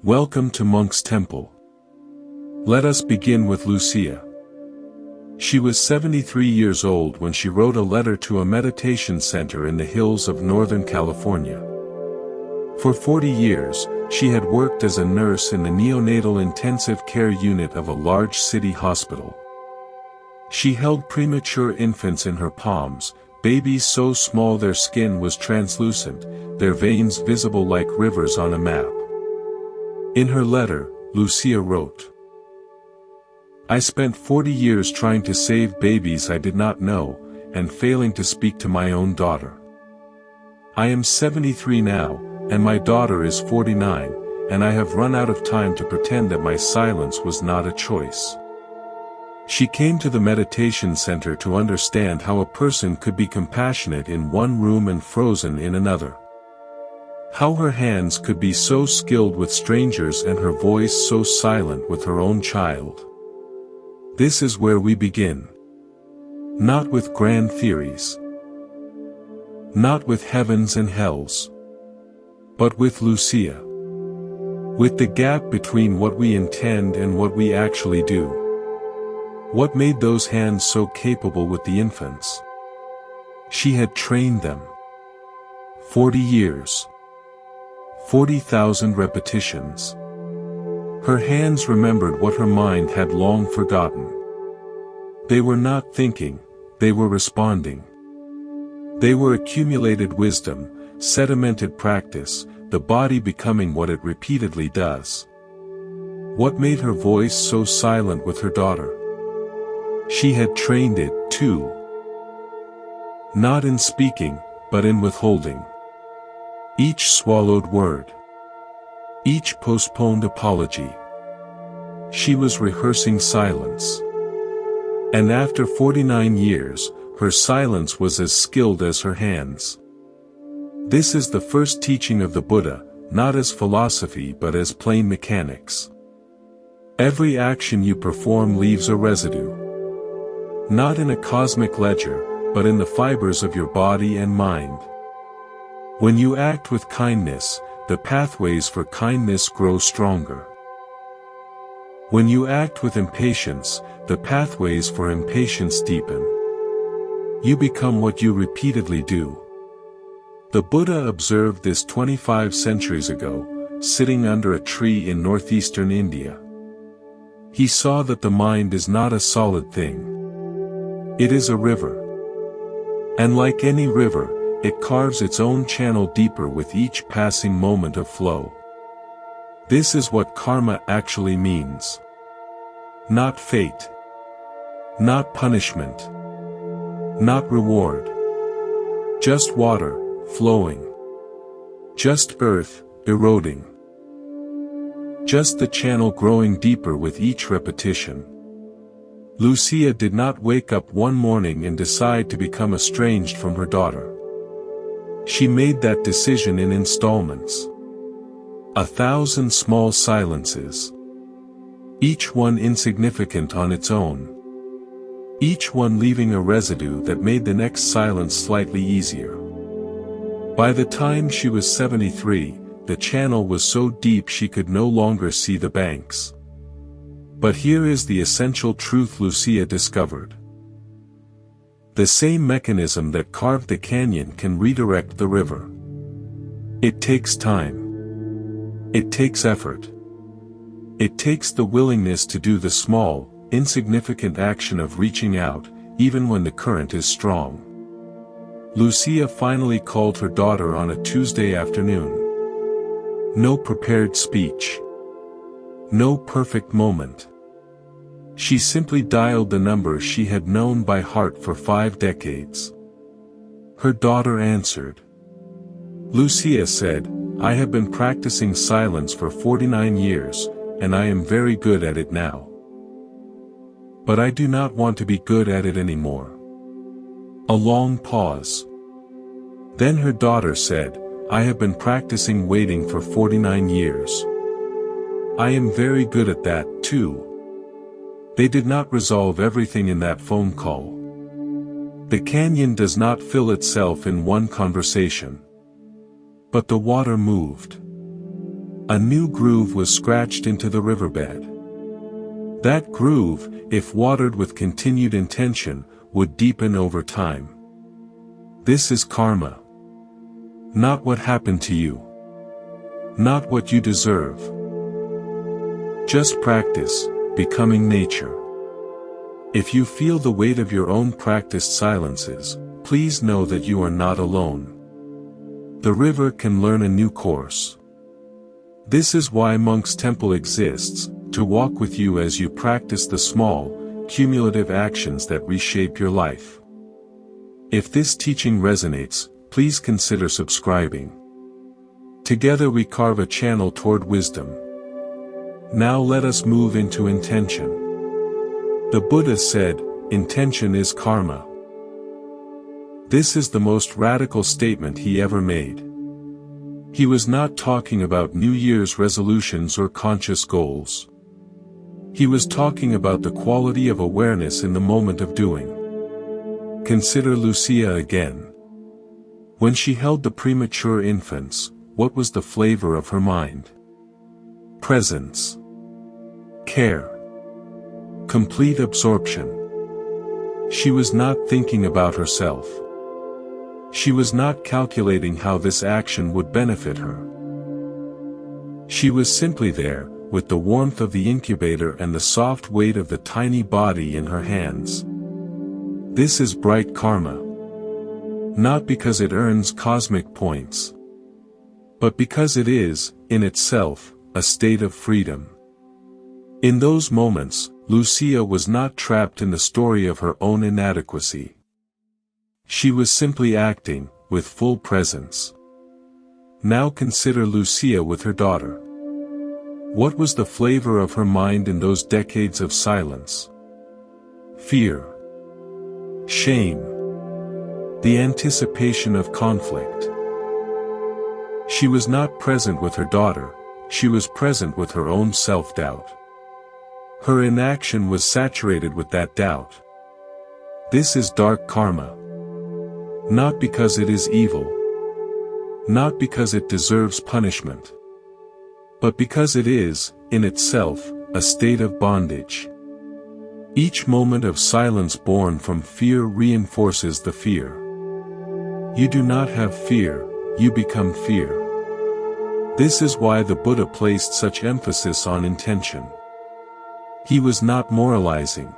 Welcome to Monk's Temple. Let us begin with Lucia. She was 73 years old when she wrote a letter to a meditation center in the hills of Northern California. For 40 years, she had worked as a nurse in the neonatal intensive care unit of a large city hospital. She held premature infants in her palms, babies so small their skin was translucent, their veins visible like rivers on a map. In her letter, Lucia wrote, "I spent 40 years trying to save babies I did not know, and failing to speak to my own daughter. I am 73 now, and my daughter is 49, and I have run out of time to pretend that my silence was not a choice." She came to the meditation center to understand how a person could be compassionate in one room and frozen in another. How her hands could be so skilled with strangers and her voice so silent with her own child. This is where we begin. Not with grand theories. Not with heavens and hells. But with Lucia. With the gap between what we intend and what we actually do. What made those hands so capable with the infants? She had trained them. 40 years. 40,000 repetitions. Her hands remembered what her mind had long forgotten. They were not thinking, they were responding. They were accumulated wisdom, sedimented practice, the body becoming what it repeatedly does. What made her voice so silent with her daughter? She had trained it, too. Not in speaking, but in withholding. Each swallowed word. Each postponed apology. She was rehearsing silence. And after 49 years, her silence was as skilled as her hands. This is the first teaching of the Buddha, not as philosophy but as plain mechanics. Every action you perform leaves a residue. Not in a cosmic ledger, but in the fibers of your body and mind. When you act with kindness, the pathways for kindness grow stronger. When you act with impatience, the pathways for impatience deepen. You become what you repeatedly do. The Buddha observed this 25 centuries ago, sitting under a tree in northeastern India. He saw that the mind is not a solid thing. It is a river. And like any river, it carves its own channel deeper with each passing moment of flow. This is what karma actually means. Not fate. Not punishment. Not reward. Just water, flowing. Just earth, eroding. Just the channel growing deeper with each repetition. Lucia did not wake up one morning and decide to become estranged from her daughter. She made that decision in installments. 1,000 small silences. Each one insignificant on its own. Each one leaving a residue that made the next silence slightly easier. By the time she was 73, the channel was so deep she could no longer see the banks. But here is the essential truth Lucia discovered. The same mechanism that carved the canyon can redirect the river. It takes time. It takes effort. It takes the willingness to do the small, insignificant action of reaching out, even when the current is strong. Lucia finally called her daughter on a Tuesday afternoon. No prepared speech. No perfect moment. She simply dialed the number she had known by heart for 5 decades. Her daughter answered. Lucia said, "I have been practicing silence for 49 years, and I am very good at it now. But I do not want to be good at it anymore." A long pause. Then her daughter said, "I have been practicing waiting for 49 years. I am very good at that, too." They did not resolve everything in that phone call. The canyon does not fill itself in one conversation. But the water moved. A new groove was scratched into the riverbed. That groove, if watered with continued intention, would deepen over time. This is karma. Not what happened to you. Not what you deserve. Just practice, becoming nature. If you feel the weight of your own practiced silences, please know that you are not alone. The river can learn a new course. This is why Monk's Temple exists, to walk with you as you practice the small, cumulative actions that reshape your life. If this teaching resonates, please consider subscribing. Together we carve a channel toward wisdom. Now let us move into intention. The Buddha said, "Intention is karma." This is the most radical statement he ever made. He was not talking about New Year's resolutions or conscious goals. He was talking about the quality of awareness in the moment of doing. Consider Lucia again. When she held the premature infants, what was the flavor of her mind? Presence. Care. Complete absorption. She was not thinking about herself. She was not calculating how this action would benefit her. She was simply there, with the warmth of the incubator and the soft weight of the tiny body in her hands. This is bright karma. Not because it earns cosmic points, but because it is, in itself, a state of freedom. In those moments, Lucia was not trapped in the story of her own inadequacy. She was simply acting, with full presence. Now consider Lucia with her daughter. What was the flavor of her mind in those decades of silence? Fear. Shame. The anticipation of conflict. She was not present with her daughter, she was present with her own self-doubt. Her inaction was saturated with that doubt. This is dark karma. Not because it is evil. Not because it deserves punishment. But because it is, in itself, a state of bondage. Each moment of silence born from fear reinforces the fear. You do not have fear, you become fear. This is why the Buddha placed such emphasis on intention. He was not moralizing.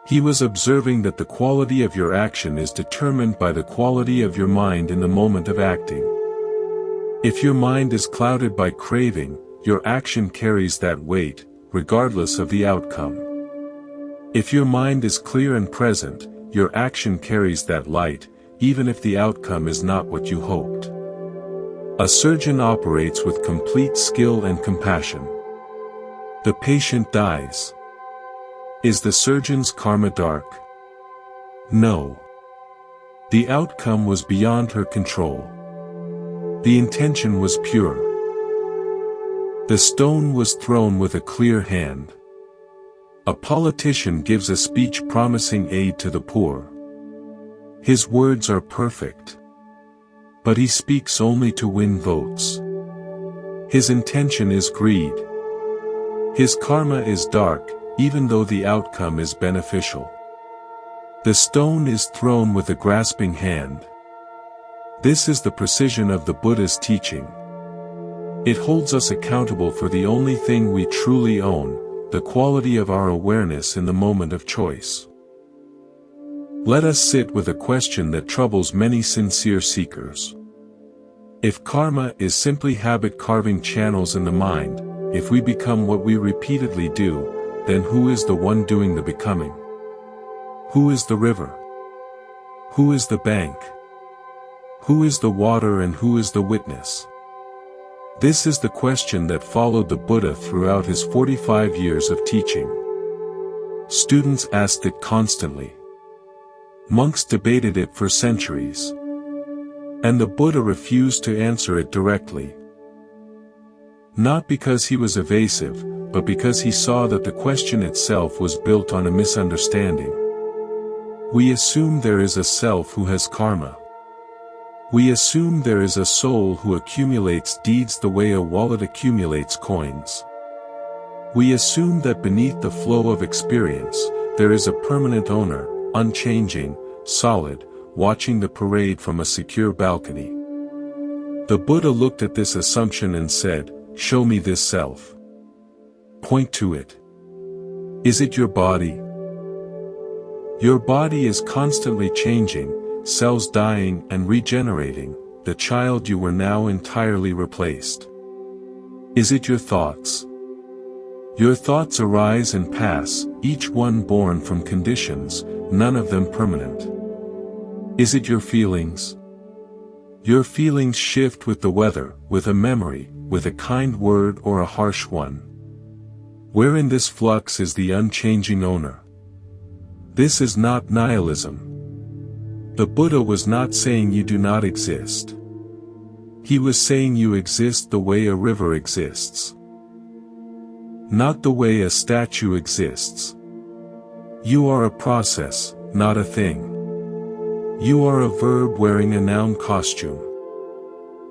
He was observing that the quality of your action is determined by the quality of your mind in the moment of acting. If your mind is clouded by craving, your action carries that weight, regardless of the outcome. If your mind is clear and present, your action carries that light, even if the outcome is not what you hoped. A surgeon operates with complete skill and compassion. The patient dies. Is the surgeon's karma dark? No. The outcome was beyond her control. The intention was pure. The stone was thrown with a clear hand. A politician gives a speech promising aid to the poor. His words are perfect. But he speaks only to win votes. His intention is greed. His karma is dark, even though the outcome is beneficial. The stone is thrown with a grasping hand. This is the precision of the Buddha's teaching. It holds us accountable for the only thing we truly own, the quality of our awareness in the moment of choice. Let us sit with a question that troubles many sincere seekers. If karma is simply habit carving channels in the mind, if we become what we repeatedly do, then who is the one doing the becoming? Who is the river? Who is the bank? Who is the water and who is the witness? This is the question that followed the Buddha throughout his 45 years of teaching. Students asked it constantly. Monks debated it for centuries. And the Buddha refused to answer it directly. Not because he was evasive, but because he saw that the question itself was built on a misunderstanding. We assume there is a self who has karma. We assume there is a soul who accumulates deeds the way a wallet accumulates coins. We assume that beneath the flow of experience, there is a permanent owner, unchanging, solid, watching the parade from a secure balcony. The Buddha looked at this assumption and said, "Show me this self. Point to it. Is it your body? Your body is constantly changing, cells dying and regenerating, the child you were now entirely replaced. Is it your thoughts? Your thoughts arise and pass, each one born from conditions, none of them permanent. Is it your feelings? Your feelings shift with the weather, with a memory, with a kind word or a harsh one. Where in this flux is the unchanging owner? This is not nihilism. The Buddha was not saying you do not exist. He was saying you exist the way a river exists. Not the way a statue exists. You are a process, not a thing. You are a verb wearing a noun costume.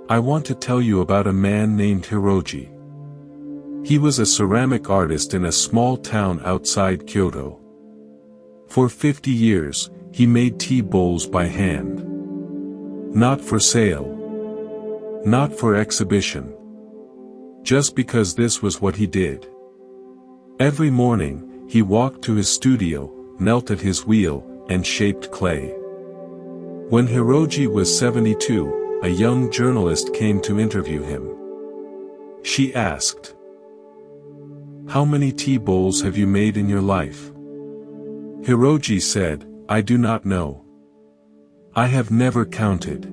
I want to tell you about a man named Hiroji. He was a ceramic artist in a small town outside Kyoto. For 50 years, he made tea bowls by hand. Not for sale. Not for exhibition. Just because this was what he did. Every morning, he walked to his studio, knelt at his wheel, and shaped clay. When Hiroji was 72, a young journalist came to interview him. She asked, "How many tea bowls have you made in your life?" Hiroji said, "I do not know. I have never counted."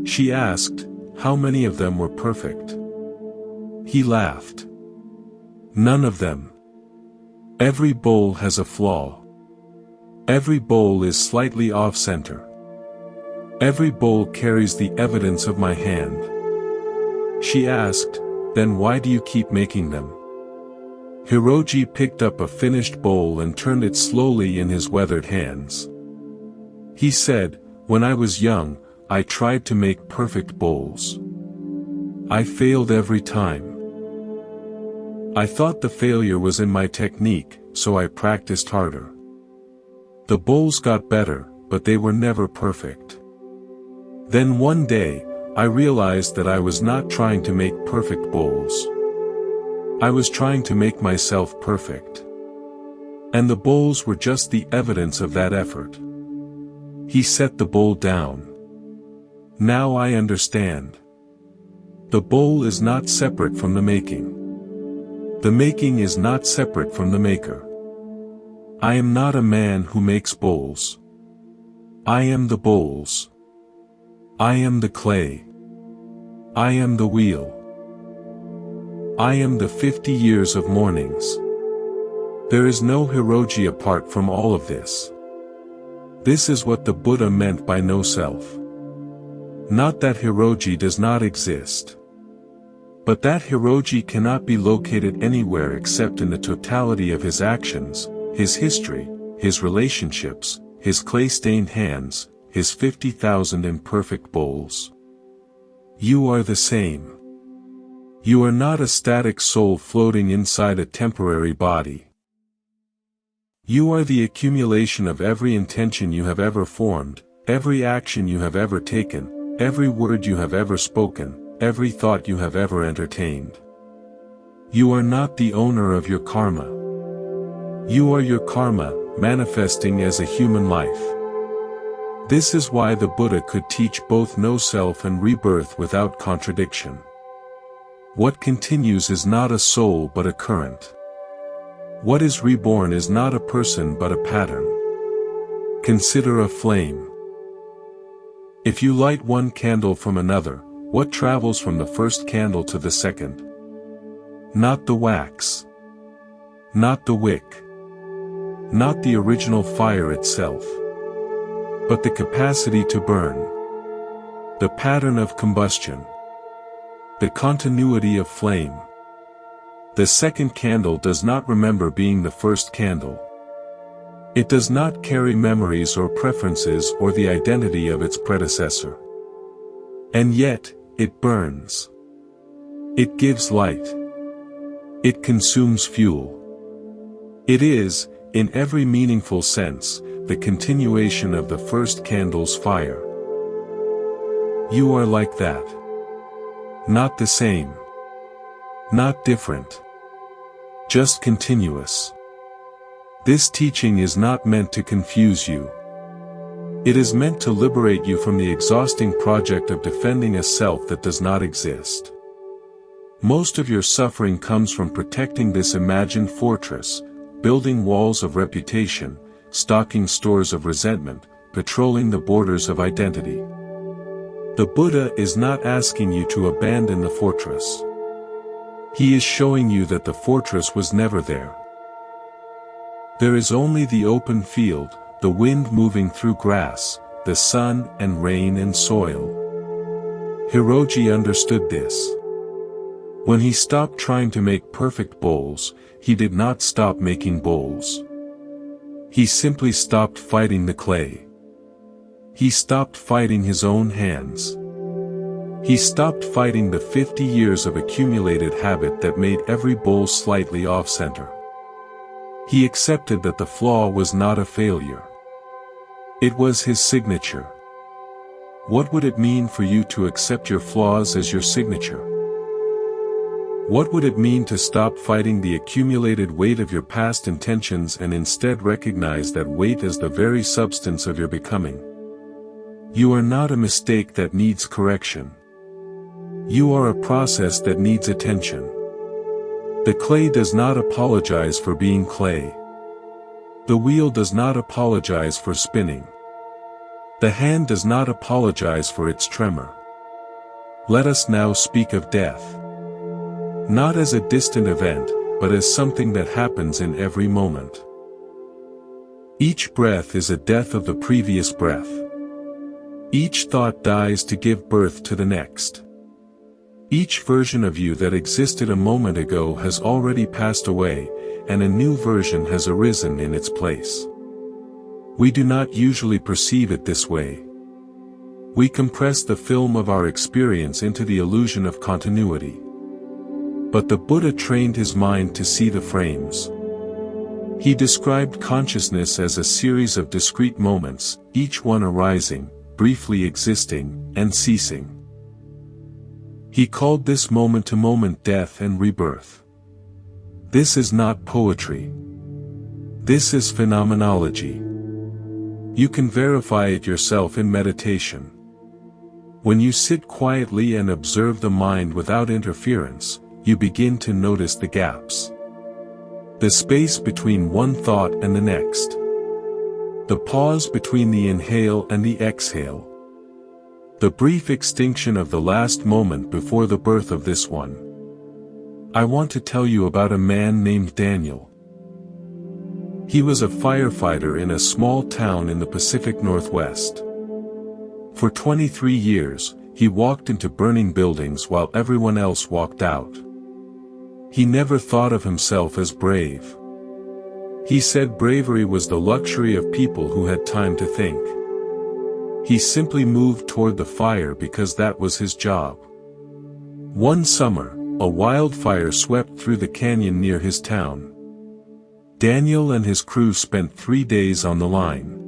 She asked, "How many of them were perfect?" He laughed. "None of them. Every bowl has a flaw. Every bowl is slightly off-center. Every bowl carries the evidence of my hand." She asked, "Then why do you keep making them?" Hiroji picked up a finished bowl and turned it slowly in his weathered hands. He said, "When I was young, I tried to make perfect bowls. I failed every time. I thought the failure was in my technique, so I practiced harder. The bowls got better, but they were never perfect. Then one day, I realized that I was not trying to make perfect bowls. I was trying to make myself perfect. And the bowls were just the evidence of that effort." He set the bowl down. "Now I understand. The bowl is not separate from the making. The making is not separate from the maker. I am not a man who makes bowls. I am the bowls. I am the clay. I am the wheel. I am the 50 years of mornings. There is no Hiroji apart from all of this." This is what the Buddha meant by no self. Not that Hiroji does not exist. But that Hiroji cannot be located anywhere except in the totality of his actions, his history, his relationships, his clay-stained hands, his 50,000 imperfect bowls. You are the same. You are not a static soul floating inside a temporary body. You are the accumulation of every intention you have ever formed, every action you have ever taken, every word you have ever spoken, every thought you have ever entertained. You are not the owner of your karma. You are your karma, manifesting as a human life. This is why the Buddha could teach both no self and rebirth without contradiction. What continues is not a soul but a current. What is reborn is not a person but a pattern. Consider a flame. If you light one candle from another, what travels from the first candle to the second? Not the wax. Not the wick. Not the original fire itself. But the capacity to burn. The pattern of combustion. The continuity of flame. The second candle does not remember being the first candle. It does not carry memories or preferences or the identity of its predecessor. And yet, it burns. It gives light. It consumes fuel. It is, in every meaningful sense, the continuation of the first candle's fire. You are like that. Not the same. Not different. Just continuous. This teaching is not meant to confuse you. It is meant to liberate you from the exhausting project of defending a self that does not exist. Most of your suffering comes from protecting this imagined fortress, building walls of reputation, stocking stores of resentment, patrolling the borders of identity. The Buddha is not asking you to abandon the fortress. He is showing you that the fortress was never there. There is only the open field, the wind moving through grass, the sun and rain and soil. Hiroji understood this. When he stopped trying to make perfect bowls, he did not stop making bowls. He simply stopped fighting the clay. He stopped fighting his own hands. He stopped fighting the 50 years of accumulated habit that made every bowl slightly off-center. He accepted that the flaw was not a failure. It was his signature. What would it mean for you to accept your flaws as your signature? What would it mean to stop fighting the accumulated weight of your past intentions and instead recognize that weight as the very substance of your becoming? You are not a mistake that needs correction. You are a process that needs attention. The clay does not apologize for being clay. The wheel does not apologize for spinning. The hand does not apologize for its tremor. Let us now speak of death. Not as a distant event, but as something that happens in every moment. Each breath is a death of the previous breath. Each thought dies to give birth to the next. Each version of you that existed a moment ago has already passed away, and a new version has arisen in its place. We do not usually perceive it this way. We compress the film of our experience into the illusion of continuity. But the Buddha trained his mind to see the frames. He described consciousness as a series of discrete moments, each one arising, briefly existing, and ceasing. He called this moment-to-moment death and rebirth. This is not poetry. This is phenomenology. You can verify it yourself in meditation. When you sit quietly and observe the mind without interference, you begin to notice the gaps. The space between one thought and the next. The pause between the inhale and the exhale. The brief extinction of the last moment before the birth of this one. I want to tell you about a man named Daniel. He was a firefighter in a small town in the Pacific Northwest. For 23 years, he walked into burning buildings while everyone else walked out. He never thought of himself as brave. He said bravery was the luxury of people who had time to think. He simply moved toward the fire because that was his job. One summer, a wildfire swept through the canyon near his town. Daniel and his crew spent 3 days on the line.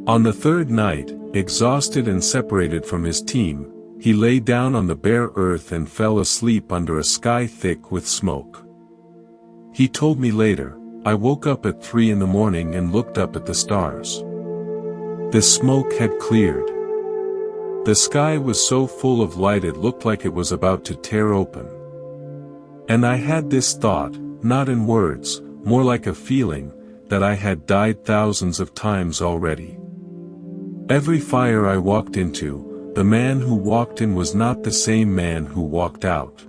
On the third night, exhausted and separated from his team, he lay down on the bare earth and fell asleep under a sky thick with smoke. He told me later, I woke up at 3 in the morning and looked up at the stars. The smoke had cleared. The sky was so full of light it looked like it was about to tear open. And I had this thought, not in words, more like a feeling, that I had died thousands of times already. Every fire I walked into, the man who walked in was not the same man who walked out.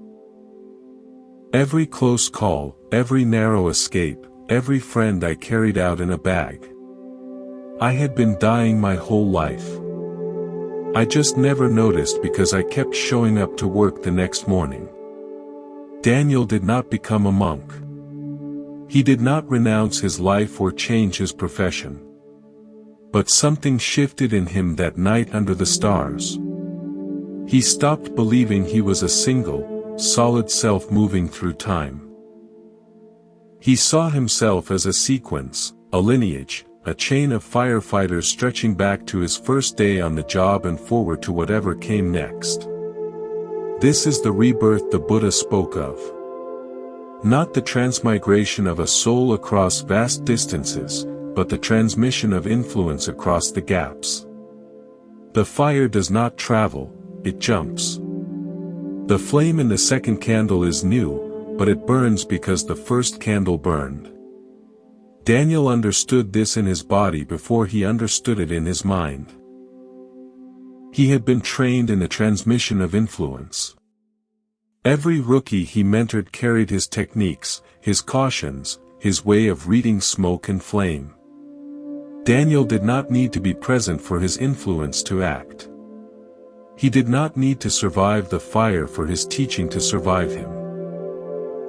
Every close call, every narrow escape, every friend I carried out in a bag. I had been dying my whole life. I just never noticed because I kept showing up to work the next morning. Daniel did not become a monk. He did not renounce his life or change his profession. But something shifted in him that night under the stars. He stopped believing he was a single, solid self moving through time. He saw himself as a sequence, a lineage, a chain of firefighters stretching back to his first day on the job and forward to whatever came next. This is the rebirth the Buddha spoke of. Not the transmigration of a soul across vast distances, but the transmission of influence across the gaps. The fire does not travel, it jumps. The flame in the second candle is new, but it burns because the first candle burned. Daniel understood this in his body before he understood it in his mind. He had been trained in the transmission of influence. Every rookie he mentored carried his techniques, his cautions, his way of reading smoke and flame. Daniel did not need to be present for his influence to act. He did not need to survive the fire for his teaching to survive him.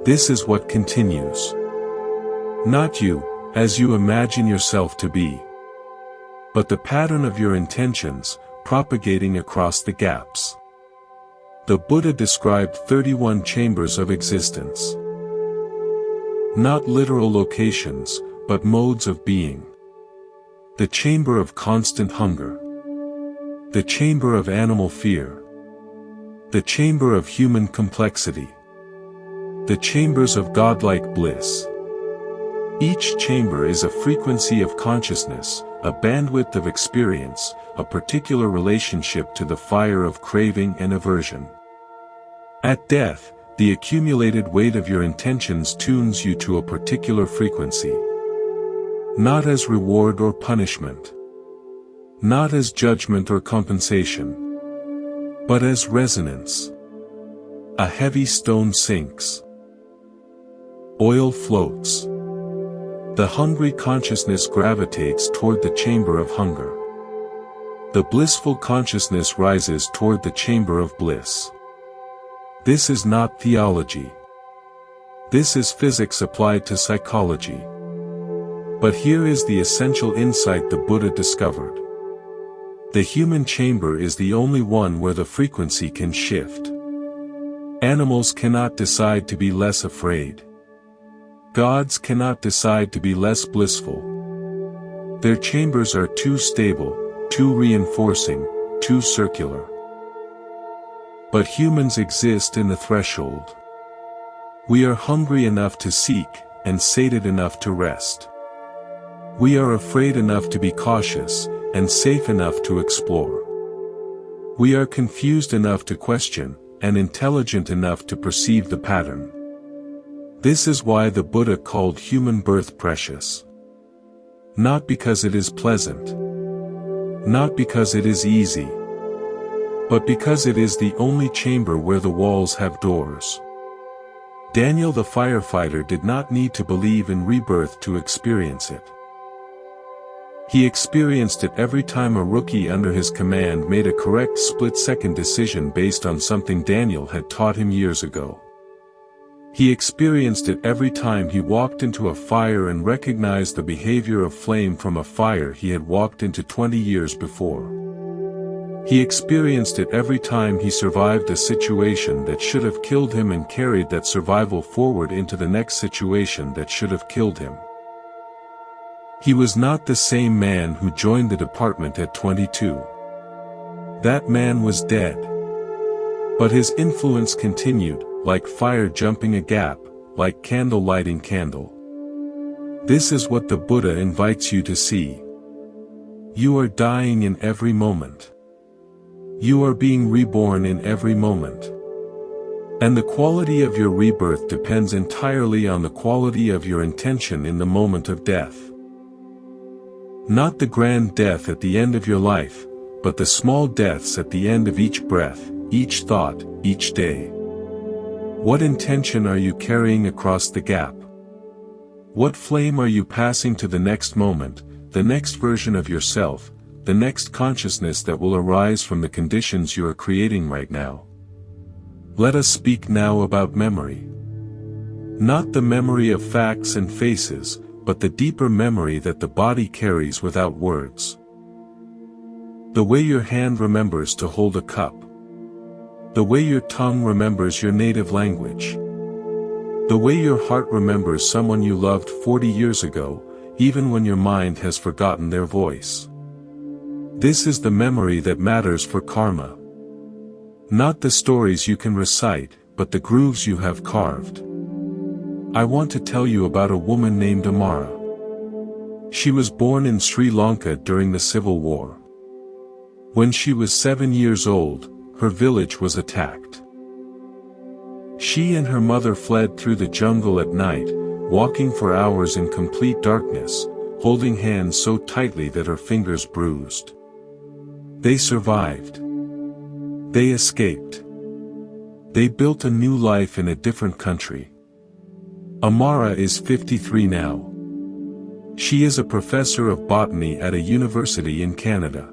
This is what continues. Not you, as you imagine yourself to be, but the pattern of your intentions, propagating across the gaps. The Buddha described 31 chambers of existence. Not literal locations, but modes of being. The chamber of constant hunger. The chamber of animal fear. The chamber of human complexity. The chambers of godlike bliss. Each chamber is a frequency of consciousness, a bandwidth of experience, a particular relationship to the fire of craving and aversion. At death, the accumulated weight of your intentions tunes you to a particular frequency. Not as reward or punishment. Not as judgment or compensation. But as resonance. A heavy stone sinks. Oil floats. The hungry consciousness gravitates toward the chamber of hunger. The blissful consciousness rises toward the chamber of bliss. This is not theology. This is physics applied to psychology. But here is the essential insight the Buddha discovered. The human chamber is the only one where the frequency can shift. Animals cannot decide to be less afraid. Gods cannot decide to be less blissful. Their chambers are too stable, too reinforcing, too circular. But humans exist in the threshold. We are hungry enough to seek, and sated enough to rest. We are afraid enough to be cautious, and safe enough to explore. We are confused enough to question, and intelligent enough to perceive the pattern. This is why the Buddha called human birth precious. Not because it is pleasant. Not because it is easy. But because it is the only chamber where the walls have doors. Daniel the firefighter did not need to believe in rebirth to experience it. He experienced it every time a rookie under his command made a correct split-second decision based on something Daniel had taught him years ago. He experienced it every time he walked into a fire and recognized the behavior of flame from a fire he had walked into 20 years before. He experienced it every time he survived a situation that should have killed him and carried that survival forward into the next situation that should have killed him. He was not the same man who joined the department at 22. That man was dead. But his influence continued, like fire jumping a gap, like candle lighting candle. This is what the Buddha invites you to see. You are dying in every moment. You are being reborn in every moment. And the quality of your rebirth depends entirely on the quality of your intention in the moment of death. Not the grand death at the end of your life, but the small deaths at the end of each breath, each thought, each day. What intention are you carrying across the gap? What flame are you passing to the next moment, the next version of yourself, the next consciousness that will arise from the conditions you are creating right now? Let us speak now about memory. Not the memory of facts and faces, but the deeper memory that the body carries without words. The way your hand remembers to hold a cup. The way your tongue remembers your native language. The way your heart remembers someone you loved 40 years ago, even when your mind has forgotten their voice. This is the memory that matters for karma. Not the stories you can recite, but the grooves you have carved. I want to tell you about a woman named Amara. She was born in Sri Lanka during the Civil War. When she was 7 years old, her village was attacked. She and her mother fled through the jungle at night, walking for hours in complete darkness, holding hands so tightly that her fingers bruised. They survived. They escaped. They built a new life in a different country. Amara is 53 now. She is a professor of botany at a university in Canada.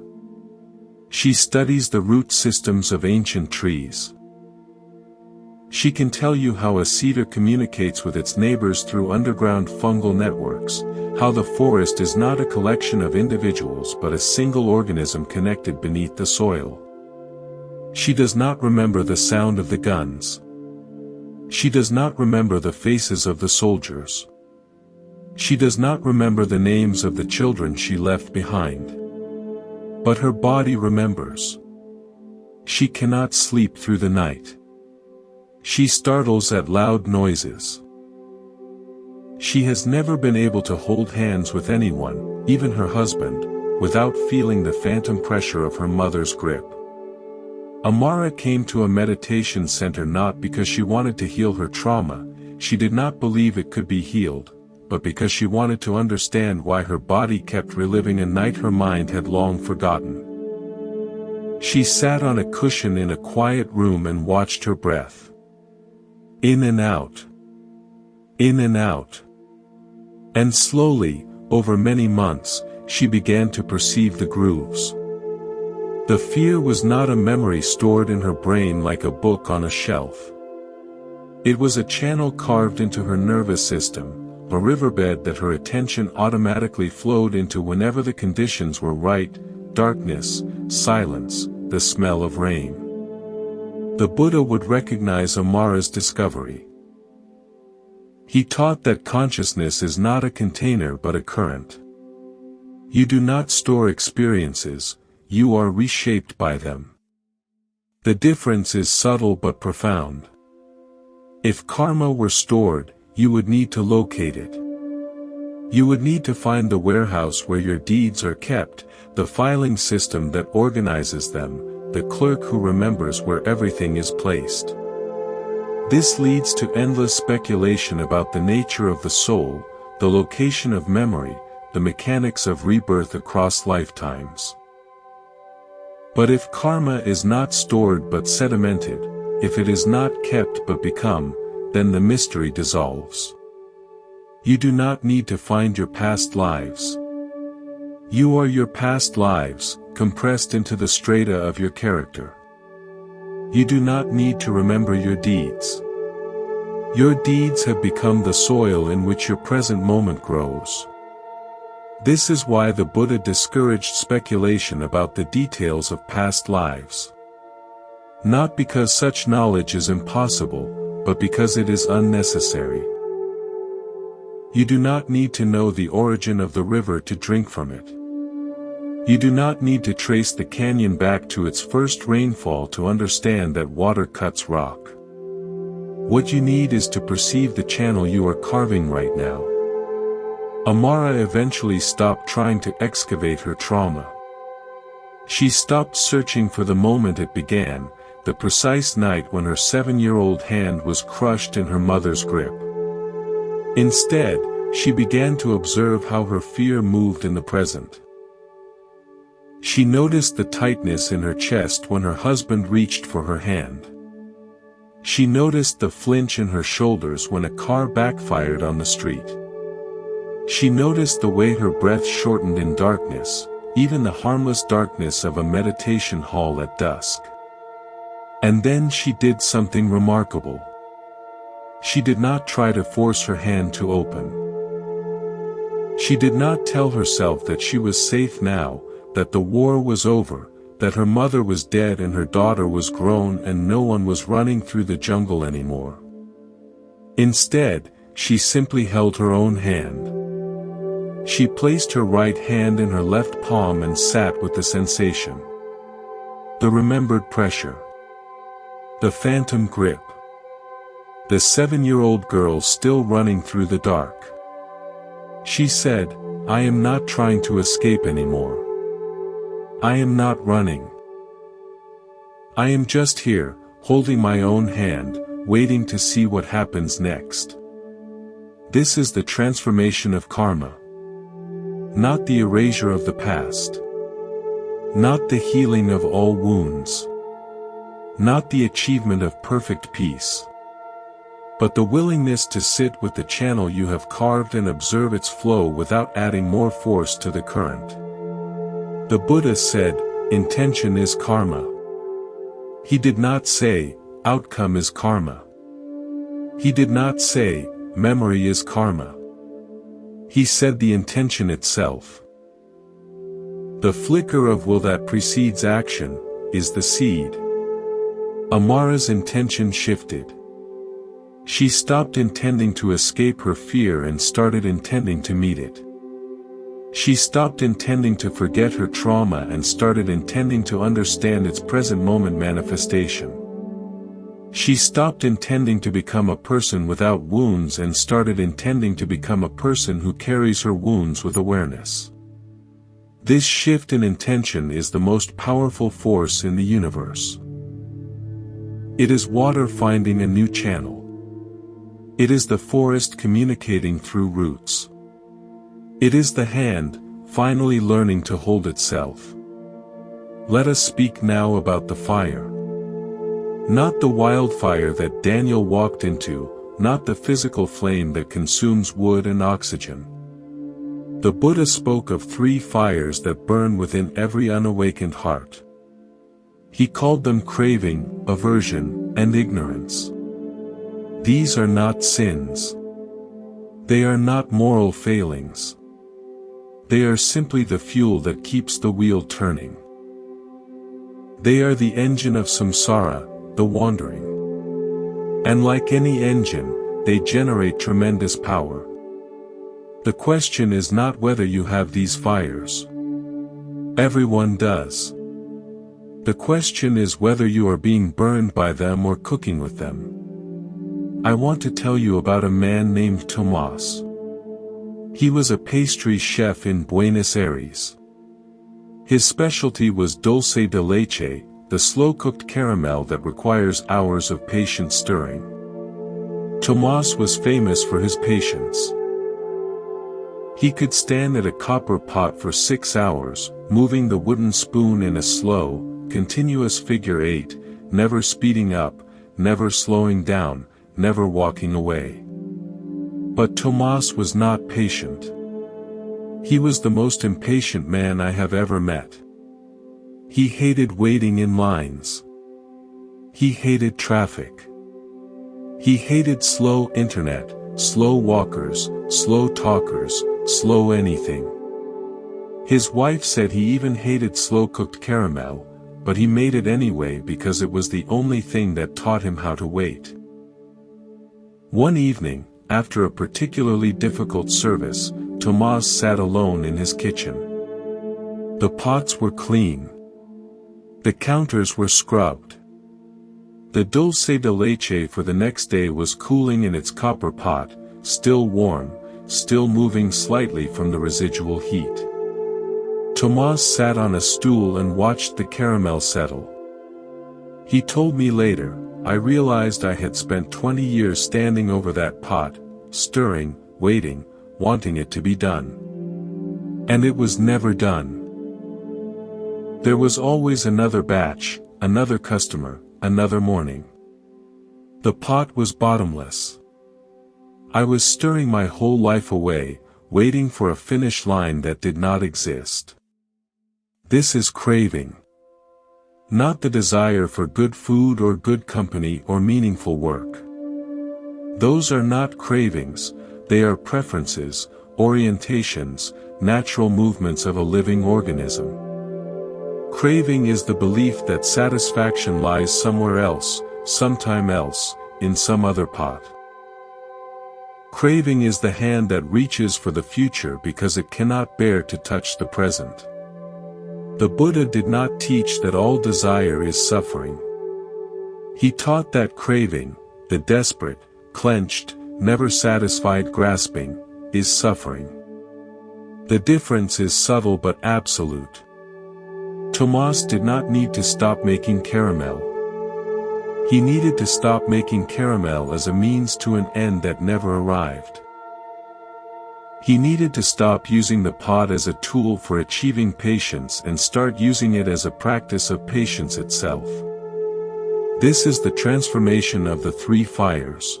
She studies the root systems of ancient trees. She can tell you how a cedar communicates with its neighbors through underground fungal networks, how the forest is not a collection of individuals but a single organism connected beneath the soil. She does not remember the sound of the guns. She does not remember the faces of the soldiers. She does not remember the names of the children she left behind. But her body remembers. She cannot sleep through the night. She startles at loud noises. She has never been able to hold hands with anyone, even her husband, without feeling the phantom pressure of her mother's grip. Amara came to a meditation center not because she wanted to heal her trauma, she did not believe it could be healed, but because she wanted to understand why her body kept reliving a night her mind had long forgotten. She sat on a cushion in a quiet room and watched her breath. In and out. In and out. And slowly, over many months, she began to perceive the grooves. The fear was not a memory stored in her brain like a book on a shelf. It was a channel carved into her nervous system, a riverbed that her attention automatically flowed into whenever the conditions were right: darkness, silence, the smell of rain. The Buddha would recognize Amara's discovery. He taught that consciousness is not a container but a current. You do not store experiences, you are reshaped by them. The difference is subtle but profound. If karma were stored, you would need to locate it. You would need to find the warehouse where your deeds are kept, the filing system that organizes them, the clerk who remembers where everything is placed. This leads to endless speculation about the nature of the soul, the location of memory, the mechanics of rebirth across lifetimes. But if karma is not stored but sedimented, if it is not kept but become, then the mystery dissolves. You do not need to find your past lives. You are your past lives, compressed into the strata of your character. You do not need to remember your deeds. Your deeds have become the soil in which your present moment grows. This is why the Buddha discouraged speculation about the details of past lives. Not because such knowledge is impossible, but because it is unnecessary. You do not need to know the origin of the river to drink from it. You do not need to trace the canyon back to its first rainfall to understand that water cuts rock. What you need is to perceive the channel you are carving right now. Amara eventually stopped trying to excavate her trauma. She stopped searching for the moment it began, the precise night when her 7-year-old hand was crushed in her mother's grip. Instead, she began to observe how her fear moved in the present. She noticed the tightness in her chest when her husband reached for her hand. She noticed the flinch in her shoulders when a car backfired on the street. She noticed the way her breath shortened in darkness, even the harmless darkness of a meditation hall at dusk. And then she did something remarkable. She did not try to force her hand to open. She did not tell herself that she was safe now, that the war was over, that her mother was dead and her daughter was grown and no one was running through the jungle anymore. Instead, she simply held her own hand. She placed her right hand in her left palm and sat with the sensation. The remembered pressure. The phantom grip. The 7-year-old girl still running through the dark. She said, "I am not trying to escape anymore. I am not running. I am just here, holding my own hand, waiting to see what happens next." This is the transformation of karma. Not the erasure of the past. Not the healing of all wounds. Not the achievement of perfect peace. But the willingness to sit with the channel you have carved and observe its flow without adding more force to the current. The Buddha said, intention is karma. He did not say, outcome is karma. He did not say, memory is karma. He said the intention itself. The flicker of will that precedes action, is the seed. Amara's intention shifted. She stopped intending to escape her fear and started intending to meet it. She stopped intending to forget her trauma and started intending to understand its present moment manifestation. She stopped intending to become a person without wounds and started intending to become a person who carries her wounds with awareness. This shift in intention is the most powerful force in the universe. It is water finding a new channel. It is the forest communicating through roots. It is the hand, finally learning to hold itself. Let us speak now about the fire. Not the wildfire that Daniel walked into, not the physical flame that consumes wood and oxygen. The Buddha spoke of 3 fires that burn within every unawakened heart. He called them craving, aversion, and ignorance. These are not sins. They are not moral failings. They are simply the fuel that keeps the wheel turning. They are the engine of samsara, the wandering. And like any engine, they generate tremendous power. The question is not whether you have these fires. Everyone does. The question is whether you are being burned by them or cooking with them. I want to tell you about a man named Tomás. He was a pastry chef in Buenos Aires. His specialty was dulce de leche, the slow-cooked caramel that requires hours of patient stirring. Tomás was famous for his patience. He could stand at a copper pot for 6 hours, moving the wooden spoon in a slow, continuous figure 8, never speeding up, never slowing down, never walking away. But Tomás was not patient. He was the most impatient man I have ever met. He hated waiting in lines. He hated traffic. He hated slow internet, slow walkers, slow talkers, slow anything. His wife said he even hated slow-cooked caramel, but he made it anyway because it was the only thing that taught him how to wait. One evening, after a particularly difficult service, Tomás sat alone in his kitchen. The pots were clean. The counters were scrubbed. The dulce de leche for the next day was cooling in its copper pot, still warm, still moving slightly from the residual heat. Tomás sat on a stool and watched the caramel settle. He told me later, I realized I had spent 20 years standing over that pot, stirring, waiting, wanting it to be done. And it was never done. There was always another batch, another customer, another morning. The pot was bottomless. I was stirring my whole life away, waiting for a finish line that did not exist. This is craving. Not the desire for good food or good company or meaningful work. Those are not cravings, they are preferences, orientations, natural movements of a living organism. Craving is the belief that satisfaction lies somewhere else, sometime else, in some other pot. Craving is the hand that reaches for the future because it cannot bear to touch the present. The Buddha did not teach that all desire is suffering. He taught that craving, the desperate, clenched, never satisfied grasping, is suffering. The difference is subtle but absolute. Thomas did not need to stop making caramel. He needed to stop making caramel as a means to an end that never arrived. He needed to stop using the pot as a tool for achieving patience and start using it as a practice of patience itself. This is the transformation of the three fires.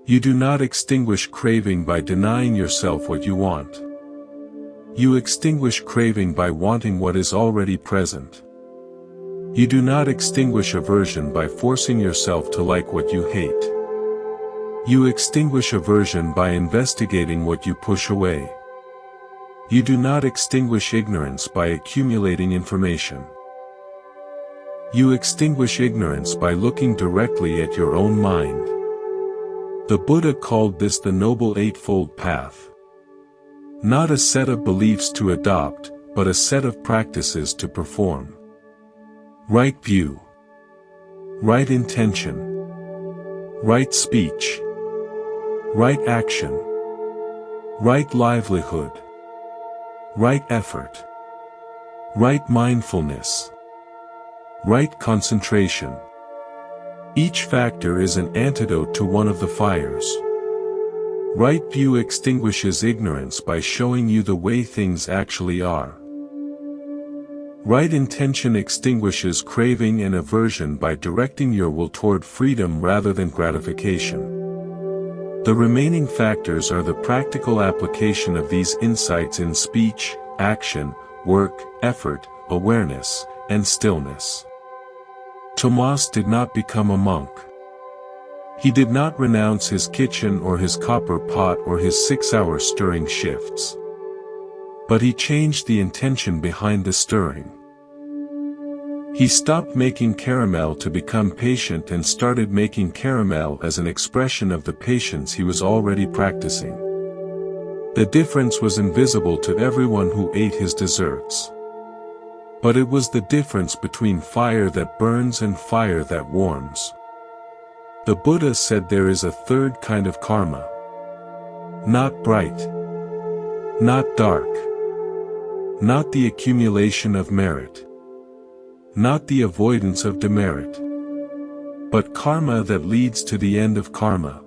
You do not extinguish craving by denying yourself what you want. You extinguish craving by wanting what is already present. You do not extinguish aversion by forcing yourself to like what you hate. You extinguish aversion by investigating what you push away. You do not extinguish ignorance by accumulating information. You extinguish ignorance by looking directly at your own mind. The Buddha called this the Noble Eightfold Path. Not a set of beliefs to adopt, but a set of practices to perform. Right view. Right intention. Right speech. Right action. Right livelihood. Right effort. Right mindfulness. Right concentration. Each factor is an antidote to one of the fires. Right view extinguishes ignorance by showing you the way things actually are. Right intention extinguishes craving and aversion by directing your will toward freedom rather than gratification. The remaining factors are the practical application of these insights in speech, action, work, effort, awareness, and stillness. Thomas did not become a monk. He did not renounce his kitchen or his copper pot or his 6-hour stirring shifts. But he changed the intention behind the stirring. He stopped making caramel to become patient and started making caramel as an expression of the patience he was already practicing. The difference was invisible to everyone who ate his desserts. But it was the difference between fire that burns and fire that warms. The Buddha said there is a third kind of karma. Not bright. Not dark. Not the accumulation of merit. Not the avoidance of demerit. But karma that leads to the end of karma.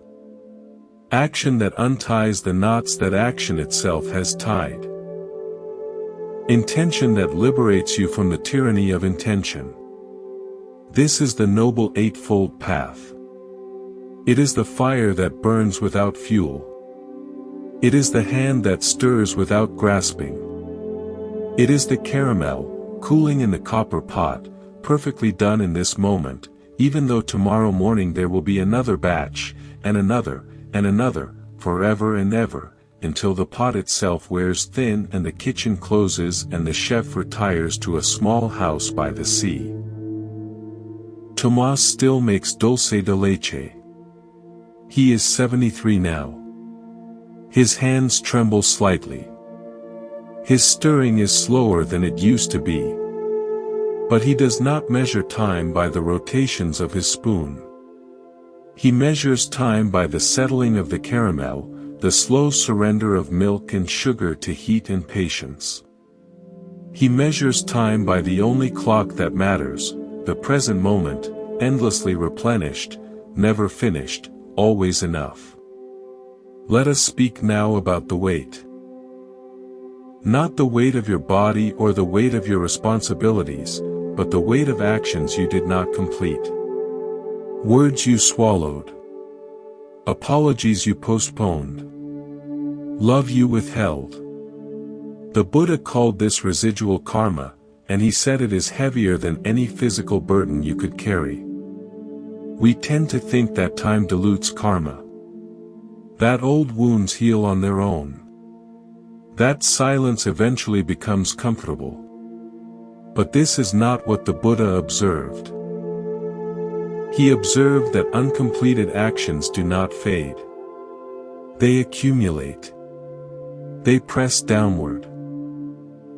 Action that unties the knots that action itself has tied. Intention that liberates you from the tyranny of intention. This is the Noble Eightfold Path. It is the fire that burns without fuel. It is the hand that stirs without grasping. It is the caramel, cooling in the copper pot, perfectly done in this moment, even though tomorrow morning there will be another batch, and another, forever and ever, until the pot itself wears thin and the kitchen closes and the chef retires to a small house by the sea. Tomás still makes dulce de leche. He is 73 now. His hands tremble slightly. His stirring is slower than it used to be. But he does not measure time by the rotations of his spoon. He measures time by the settling of the caramel, the slow surrender of milk and sugar to heat and patience. He measures time by the only clock that matters, the present moment, endlessly replenished, never finished, always enough. Let us speak now about the weight. Not the weight of your body or the weight of your responsibilities, but the weight of actions you did not complete. Words you swallowed. Apologies you postponed. Love you withheld. The Buddha called this residual karma, and he said it is heavier than any physical burden you could carry. We tend to think that time dilutes karma. That old wounds heal on their own. That silence eventually becomes comfortable. But this is not what the Buddha observed. He observed that uncompleted actions do not fade. They accumulate. They press downward.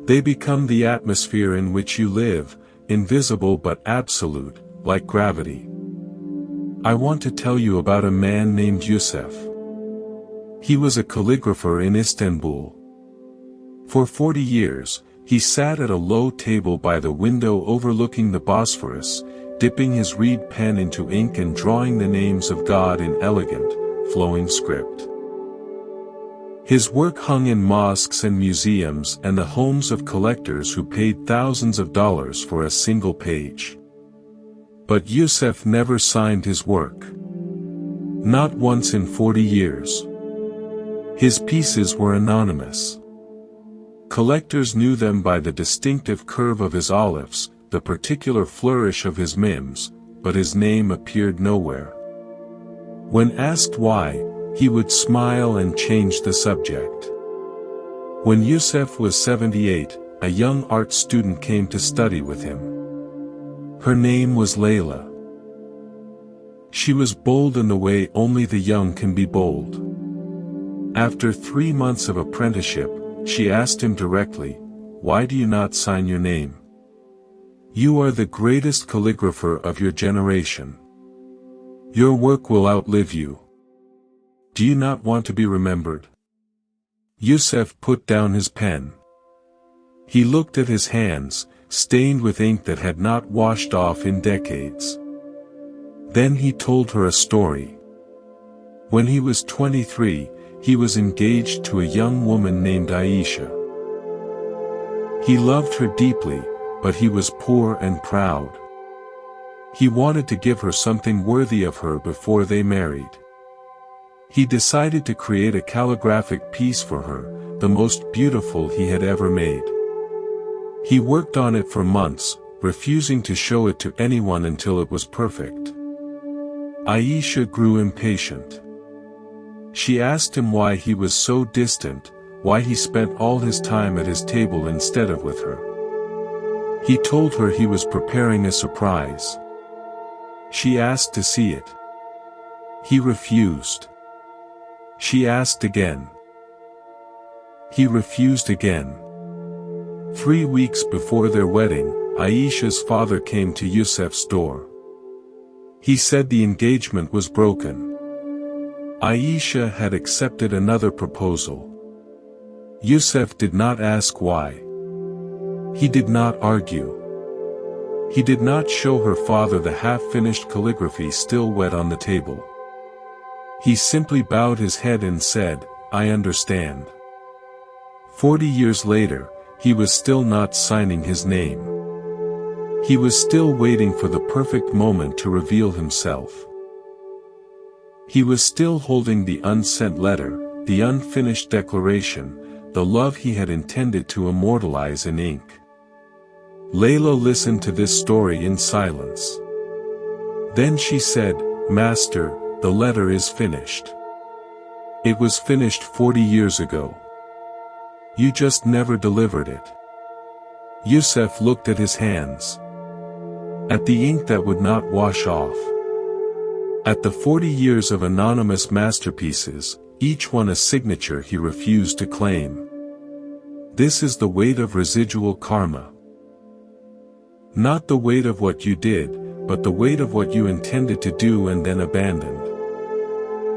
They become the atmosphere in which you live, invisible but absolute, like gravity. I want to tell you about a man named Yusuf. He was a calligrapher in Istanbul. For 40 years, he sat at a low table by the window overlooking the Bosphorus, dipping his reed pen into ink and drawing the names of God in elegant, flowing script. His work hung in mosques and museums and the homes of collectors who paid thousands of dollars for a single page. But Yusuf never signed his work. Not once in 40 years. His pieces were anonymous. Collectors knew them by the distinctive curve of his olives, the particular flourish of his mims, but his name appeared nowhere. When asked why, he would smile and change the subject. When Yusuf was 78, a young art student came to study with him. Her name was Layla. She was bold in the way only the young can be bold. After 3 months of apprenticeship, she asked him directly, "Why do you not sign your name? You are the greatest calligrapher of your generation. Your work will outlive you. Do you not want to be remembered?" Yusuf put down his pen. He looked at his hands, stained with ink that had not washed off in decades. Then he told her a story. When he was 23, he was engaged to a young woman named Aisha. He loved her deeply, but he was poor and proud. He wanted to give her something worthy of her before they married. He decided to create a calligraphic piece for her, the most beautiful he had ever made. He worked on it for months, refusing to show it to anyone until it was perfect. Aisha grew impatient. She asked him why he was so distant, why he spent all his time at his table instead of with her. He told her he was preparing a surprise. She asked to see it. He refused. She asked again. He refused again. 3 weeks before their wedding, Aisha's father came to Yusuf's door. He said the engagement was broken. Aisha had accepted another proposal. Yusuf did not ask why. He did not argue. He did not show her father the half-finished calligraphy still wet on the table. He simply bowed his head and said, "I understand." 40 years later, he was still not signing his name. He was still waiting for the perfect moment to reveal himself. He was still holding the unsent letter, the unfinished declaration, the love he had intended to immortalize in ink. Layla listened to this story in silence. Then she said, "Master, the letter is finished. It was finished 40 years ago. You just never delivered it." Yusuf looked at his hands. At the ink that would not wash off. At the 40 years of anonymous masterpieces, each one a signature he refused to claim. This is the weight of residual karma. Not the weight of what you did, but the weight of what you intended to do and then abandoned.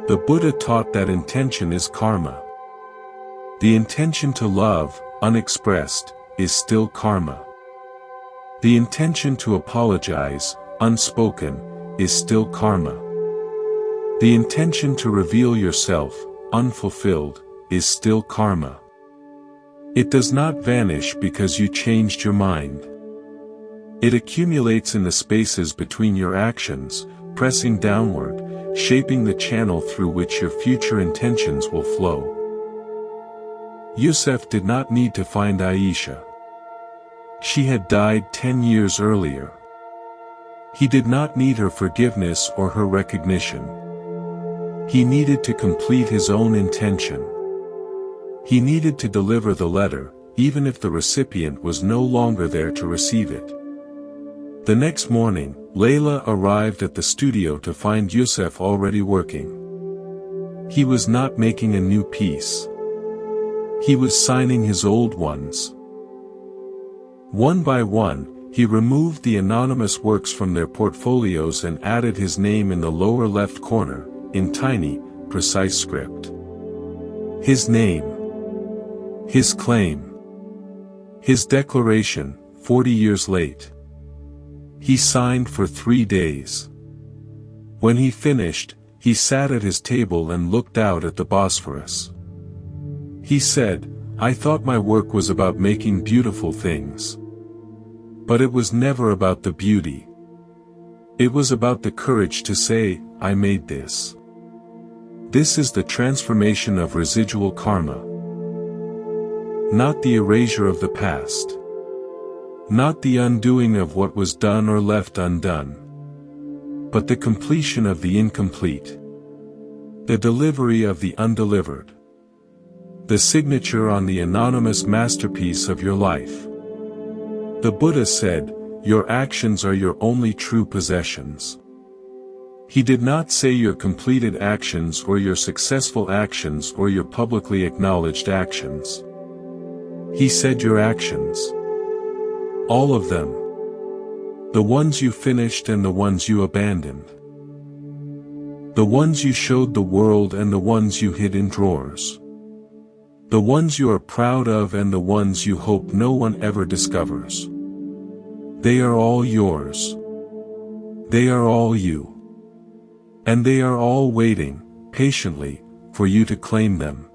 The Buddha taught that intention is karma. The intention to love, unexpressed, is still karma. The intention to apologize, unspoken, is still karma. The intention to reveal yourself, unfulfilled, is still karma. It does not vanish because you changed your mind. It accumulates in the spaces between your actions, pressing downward, shaping the channel through which your future intentions will flow. Yusuf did not need to find Aisha. She had died 10 years earlier. He did not need her forgiveness or her recognition. He needed to complete his own intention. He needed to deliver the letter, even if the recipient was no longer there to receive it. The next morning, Layla arrived at the studio to find Yusuf already working. He was not making a new piece. He was signing his old ones. One by one, he removed the anonymous works from their portfolios and added his name in the lower left corner, in tiny, precise script. His name. His claim. His declaration, 40 years late. He signed for 3 days. When he finished, he sat at his table and looked out at the Bosphorus. He said, "I thought my work was about making beautiful things. But it was never about the beauty. It was about the courage to say, I made this. This is the transformation of residual karma. Not the erasure of the past. Not the undoing of what was done or left undone. But the completion of the incomplete. The delivery of the undelivered. The signature on the anonymous masterpiece of your life." The Buddha said, "Your actions are your only true possessions." He did not say your completed actions or your successful actions or your publicly acknowledged actions. He said your actions. All of them. The ones you finished and the ones you abandoned. The ones you showed the world and the ones you hid in drawers. The ones you are proud of and the ones you hope no one ever discovers. They are all yours. They are all you. And they are all waiting, patiently, for you to claim them.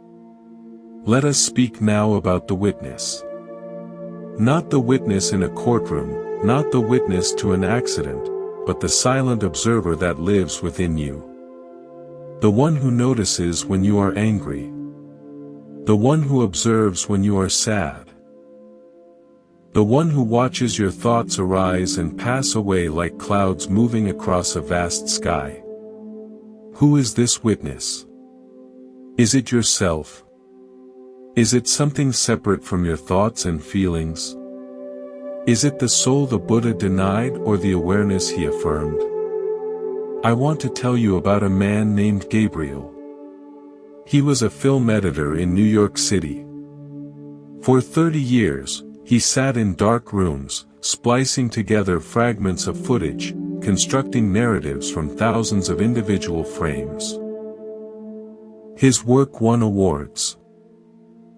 Let us speak now about the witness. Not the witness in a courtroom, not the witness to an accident, but the silent observer that lives within you. The one who notices when you are angry. The one who observes when you are sad. The one who watches your thoughts arise and pass away like clouds moving across a vast sky. Who is this witness? Is it yourself? Is it something separate from your thoughts and feelings? Is it the soul the Buddha denied or the awareness he affirmed? I want to tell you about a man named Gabriel. He was a film editor in New York City. For 30 years, he sat in dark rooms, splicing together fragments of footage, constructing narratives from thousands of individual frames. His work won awards.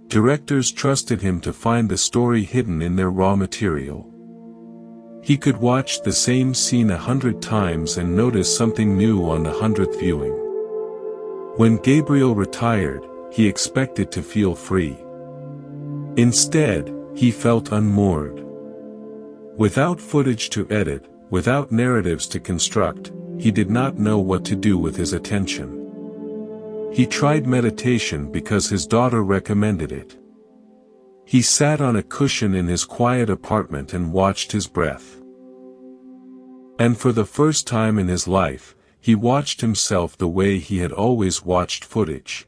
Directors trusted him to find the story hidden in their raw material. He could watch the same scene 100 times and notice something new on the 100th viewing. When Gabriel retired, he expected to feel free. Instead, he felt unmoored. Without footage to edit, without narratives to construct, he did not know what to do with his attention. He tried meditation because his daughter recommended it. He sat on a cushion in his quiet apartment and watched his breath. And for the first time in his life, he watched himself the way he had always watched footage.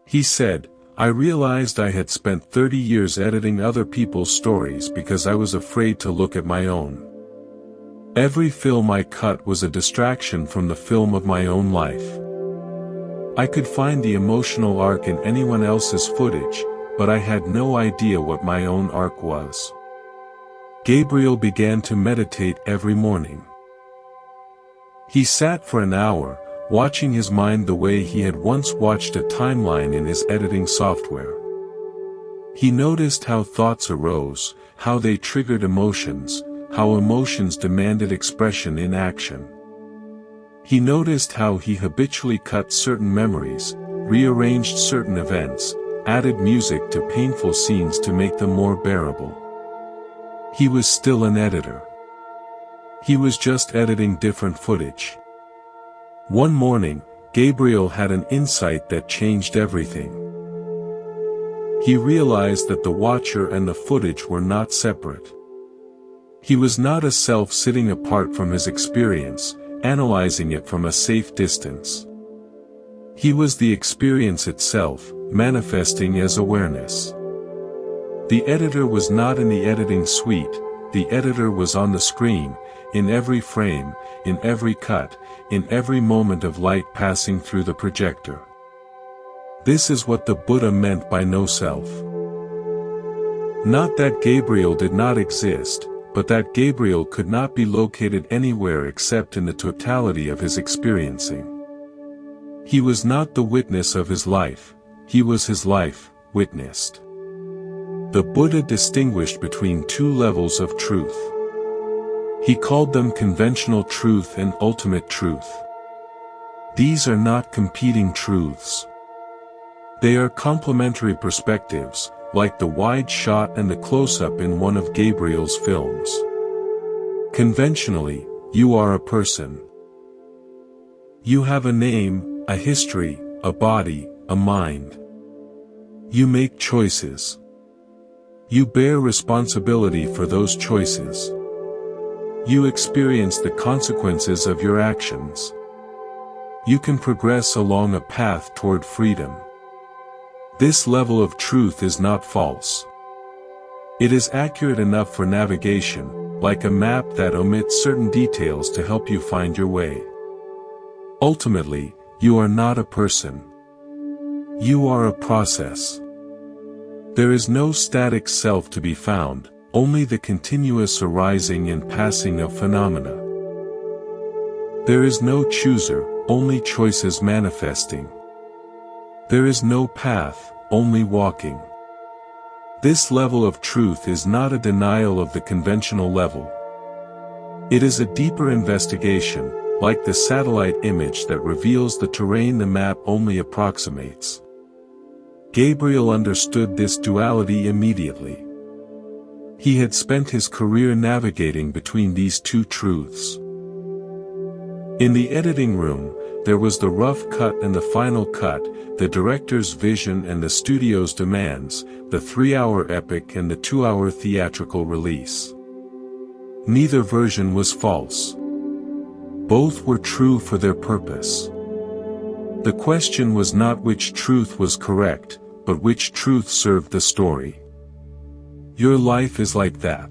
He said, "I realized I had spent 30 years editing other people's stories because I was afraid to look at my own. Every film I cut was a distraction from the film of my own life. I could find the emotional arc in anyone else's footage, but I had no idea what my own arc was." Gabriel began to meditate every morning. He sat for an hour, watching his mind the way he had once watched a timeline in his editing software. He noticed how thoughts arose, how they triggered emotions, how emotions demanded expression in action. He noticed how he habitually cut certain memories, rearranged certain events, added music to painful scenes to make them more bearable. He was still an editor. He was just editing different footage. One morning, Gabriel had an insight that changed everything. He realized that the watcher and the footage were not separate. He was not a self sitting apart from his experience, analyzing it from a safe distance. He was the experience itself, manifesting as awareness. The editor was not in the editing suite, the editor was on the screen, in every frame, in every cut, in every moment of light passing through the projector. This is what the Buddha meant by no self. Not that Gabriel did not exist, but that Gabriel could not be located anywhere except in the totality of his experiencing. He was not the witness of his life, he was his life, witnessed. The Buddha distinguished between two levels of truth. He called them conventional truth and ultimate truth. These are not competing truths. They are complementary perspectives, like the wide shot and the close-up in one of Gabriel's films. Conventionally, you are a person. You have a name, a history, a body, a mind. You make choices. You bear responsibility for those choices. You experience the consequences of your actions. You can progress along a path toward freedom. This level of truth is not false. It is accurate enough for navigation, like a map that omits certain details to help you find your way. Ultimately, you are not a person. You are a process. There is no static self to be found, only the continuous arising and passing of phenomena. There is no chooser, only choices manifesting. There is no path, only walking. This level of truth is not a denial of the conventional level. It is a deeper investigation, like the satellite image that reveals the terrain the map only approximates. Gabriel understood this duality immediately. He had spent his career navigating between these two truths. In the editing room, there was the rough cut and the final cut, the director's vision and the studio's demands, the 3-hour epic and the 2-hour theatrical release. Neither version was false. Both were true for their purpose. The question was not which truth was correct, but which truth served the story. Your life is like that.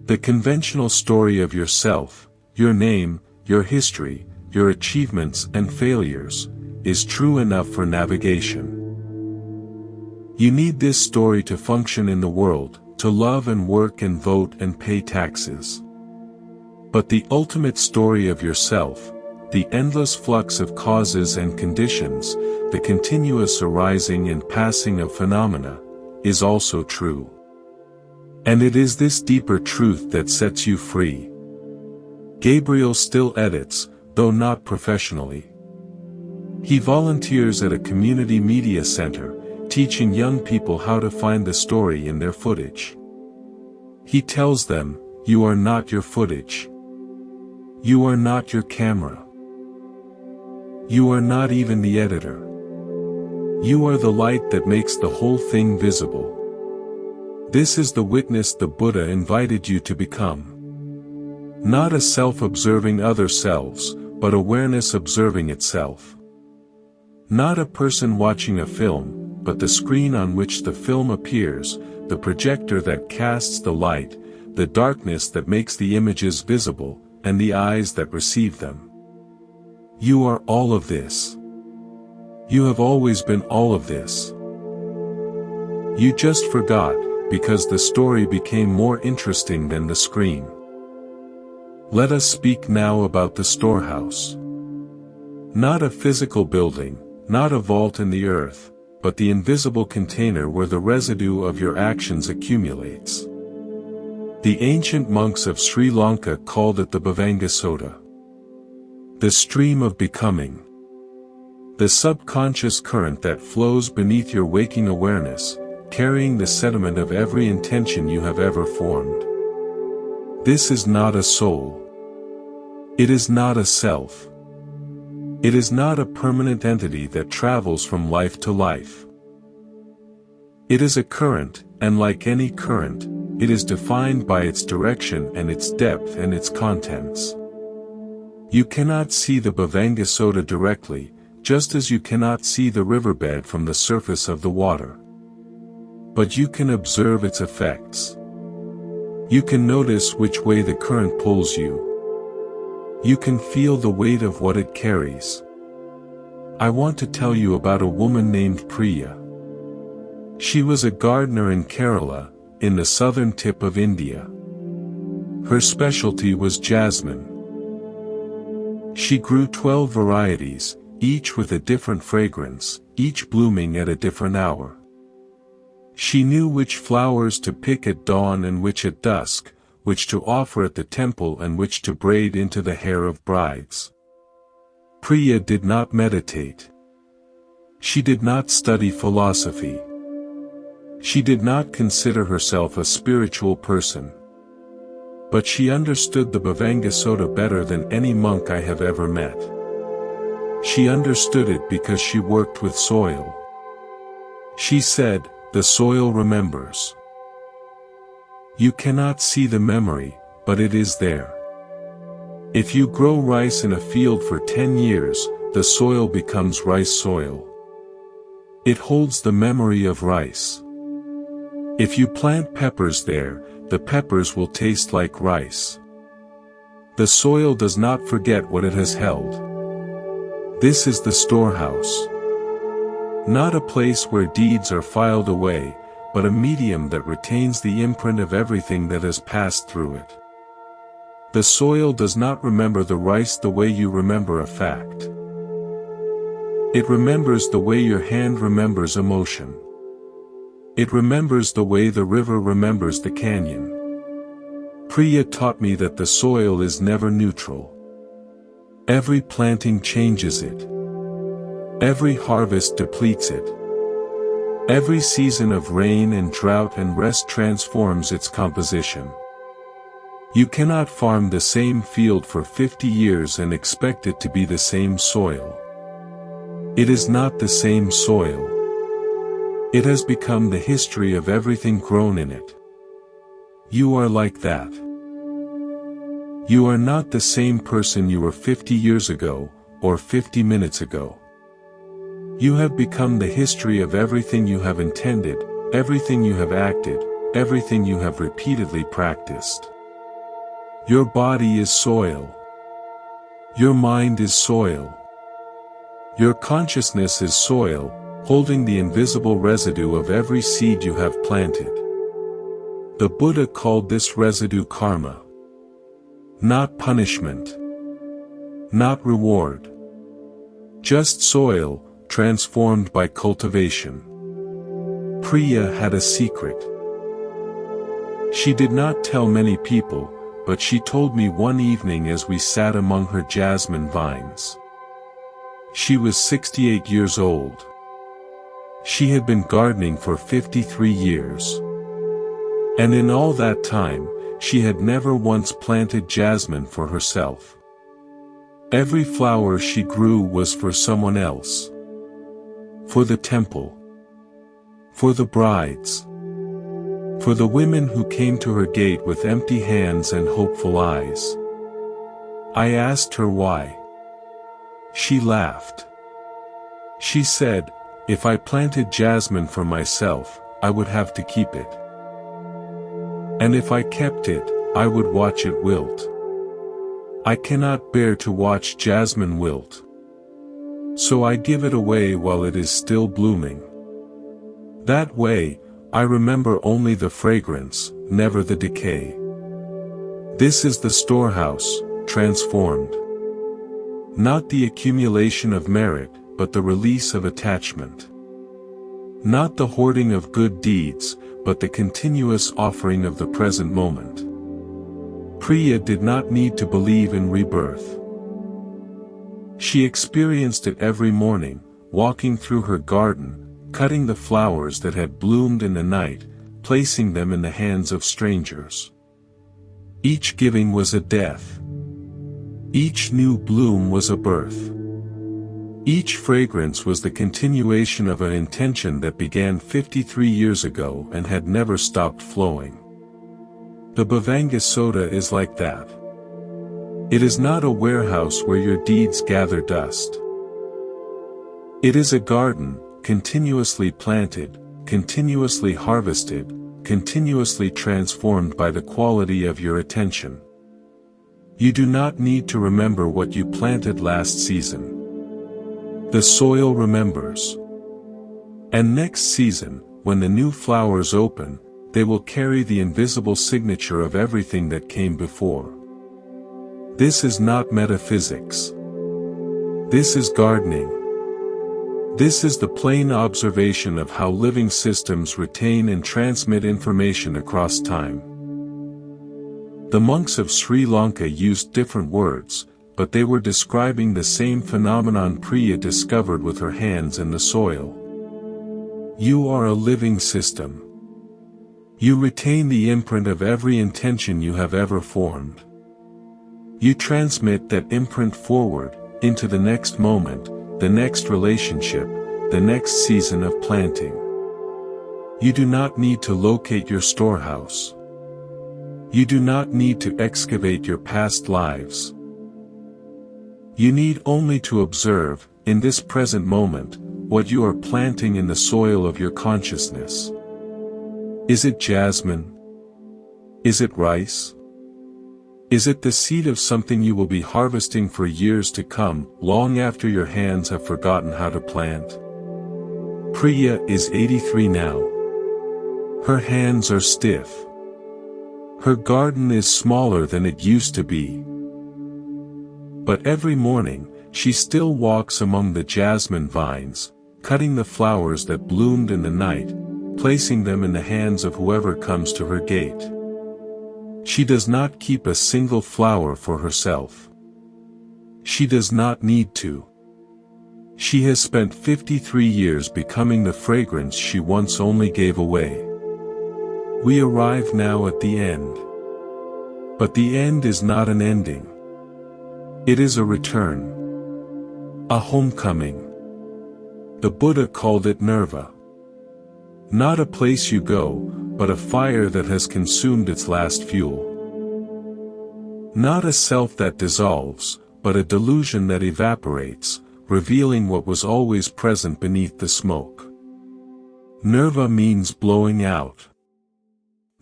The conventional story of yourself, your name, your history, your achievements and failures, is true enough for navigation. You need this story to function in the world, to love and work and vote and pay taxes. But the ultimate story of yourself, the endless flux of causes and conditions, the continuous arising and passing of phenomena, is also true. And it is this deeper truth that sets you free. Gabriel still edits, though not professionally. He volunteers at a community media center, teaching young people how to find the story in their footage. He tells them, you are not your footage. You are not your camera. You are not even the editor. You are the light that makes the whole thing visible. This is the witness the Buddha invited you to become. Not a self observing other selves, but awareness observing itself. Not a person watching a film, but the screen on which the film appears, the projector that casts the light, the darkness that makes the images visible, and the eyes that receive them. You are all of this. You have always been all of this. You just forgot, because the story became more interesting than the screen. Let us speak now about the storehouse. Not a physical building, not a vault in the earth, but the invisible container where the residue of your actions accumulates. The ancient monks of Sri Lanka called it the Bhavangasoda. The stream of becoming. The subconscious current that flows beneath your waking awareness, carrying the sediment of every intention you have ever formed. This is not a soul. It is not a self. It is not a permanent entity that travels from life to life. It is a current, and like any current, it is defined by its direction and its depth and its contents. You cannot see the Bhavangasoda directly, just as you cannot see the riverbed from the surface of the water. But you can observe its effects. You can notice which way the current pulls you. You can feel the weight of what it carries. I want to tell you about a woman named Priya. She was a gardener in Kerala, in the southern tip of India. Her specialty was jasmine. She grew 12 varieties, each with a different fragrance, each blooming at a different hour. She knew which flowers to pick at dawn and which at dusk, which to offer at the temple and which to braid into the hair of brides. Priya did not meditate. She did not study philosophy. She did not consider herself a spiritual person. But she understood the Bhavanga Sutta better than any monk I have ever met. She understood it because she worked with soil. She said, "The soil remembers." You cannot see the memory, but it is there. If you grow rice in a field for 10 years, the soil becomes rice soil. It holds the memory of rice. If you plant peppers there, the peppers will taste like rice. The soil does not forget what it has held. This is the storehouse. Not a place where deeds are filed away, but a medium that retains the imprint of everything that has passed through it. The soil does not remember the rice the way you remember a fact. It remembers the way your hand remembers emotion. It remembers the way the river remembers the canyon. Priya taught me that the soil is never neutral. Every planting changes it. Every harvest depletes it. Every season of rain and drought and rest transforms its composition. You cannot farm the same field for 50 years and expect it to be the same soil. It is not the same soil. It has become the history of everything grown in it. You are like that. You are not the same person you were 50 years ago, or 50 minutes ago. You have become the history of everything you have intended, everything you have acted, everything you have repeatedly practiced. Your body is soil. Your mind is soil. Your consciousness is soil, holding the invisible residue of every seed you have planted. The Buddha called this residue karma. Not punishment. Not reward. Just soil, transformed by cultivation. Priya had a secret. She did not tell many people, but she told me one evening as we sat among her jasmine vines. She was 68 years old. She had been gardening for 53 years. And in all that time, she had never once planted jasmine for herself. Every flower she grew was for someone else. For the temple. For the brides. For the women who came to her gate with empty hands and hopeful eyes. I asked her why. She laughed. She said, "If I planted jasmine for myself, I would have to keep it. And if I kept it, I would watch it wilt. I cannot bear to watch jasmine wilt. So I give it away while it is still blooming. That way, I remember only the fragrance, never the decay. This is the storehouse, transformed. Not the accumulation of merit, but the release of attachment. Not the hoarding of good deeds, but the continuous offering of the present moment." Priya did not need to believe in rebirth. She experienced it every morning, walking through her garden, cutting the flowers that had bloomed in the night, placing them in the hands of strangers. Each giving was a death. Each new bloom was a birth. Each fragrance was the continuation of an intention that began 53 years ago and had never stopped flowing. The Bhavanga Sutta is like that. It is not a warehouse where your deeds gather dust. It is a garden, continuously planted, continuously harvested, continuously transformed by the quality of your attention. You do not need to remember what you planted last season. The soil remembers. And next season, when the new flowers open, they will carry the invisible signature of everything that came before. This is not metaphysics. This is gardening. This is the plain observation of how living systems retain and transmit information across time. The monks of Sri Lanka used different words, but they were describing the same phenomenon Priya discovered with her hands in the soil. You are a living system. You retain the imprint of every intention you have ever formed. You transmit that imprint forward, into the next moment, the next relationship, the next season of planting. You do not need to locate your storehouse. You do not need to excavate your past lives. You need only to observe, in this present moment, what you are planting in the soil of your consciousness. Is it jasmine? Is it rice? Is it the seed of something you will be harvesting for years to come, long after your hands have forgotten how to plant? Priya is 83 now. Her hands are stiff. Her garden is smaller than it used to be. But every morning, she still walks among the jasmine vines, cutting the flowers that bloomed in the night, placing them in the hands of whoever comes to her gate. She does not keep a single flower for herself. She does not need to. She has spent 53 years becoming the fragrance she once only gave away. We arrive now at the end. But the end is not an ending. It is a return. A homecoming. The Buddha called it nirva. Not a place you go, but a fire that has consumed its last fuel. Not a self that dissolves, but a delusion that evaporates, revealing what was always present beneath the smoke. Nirva means blowing out.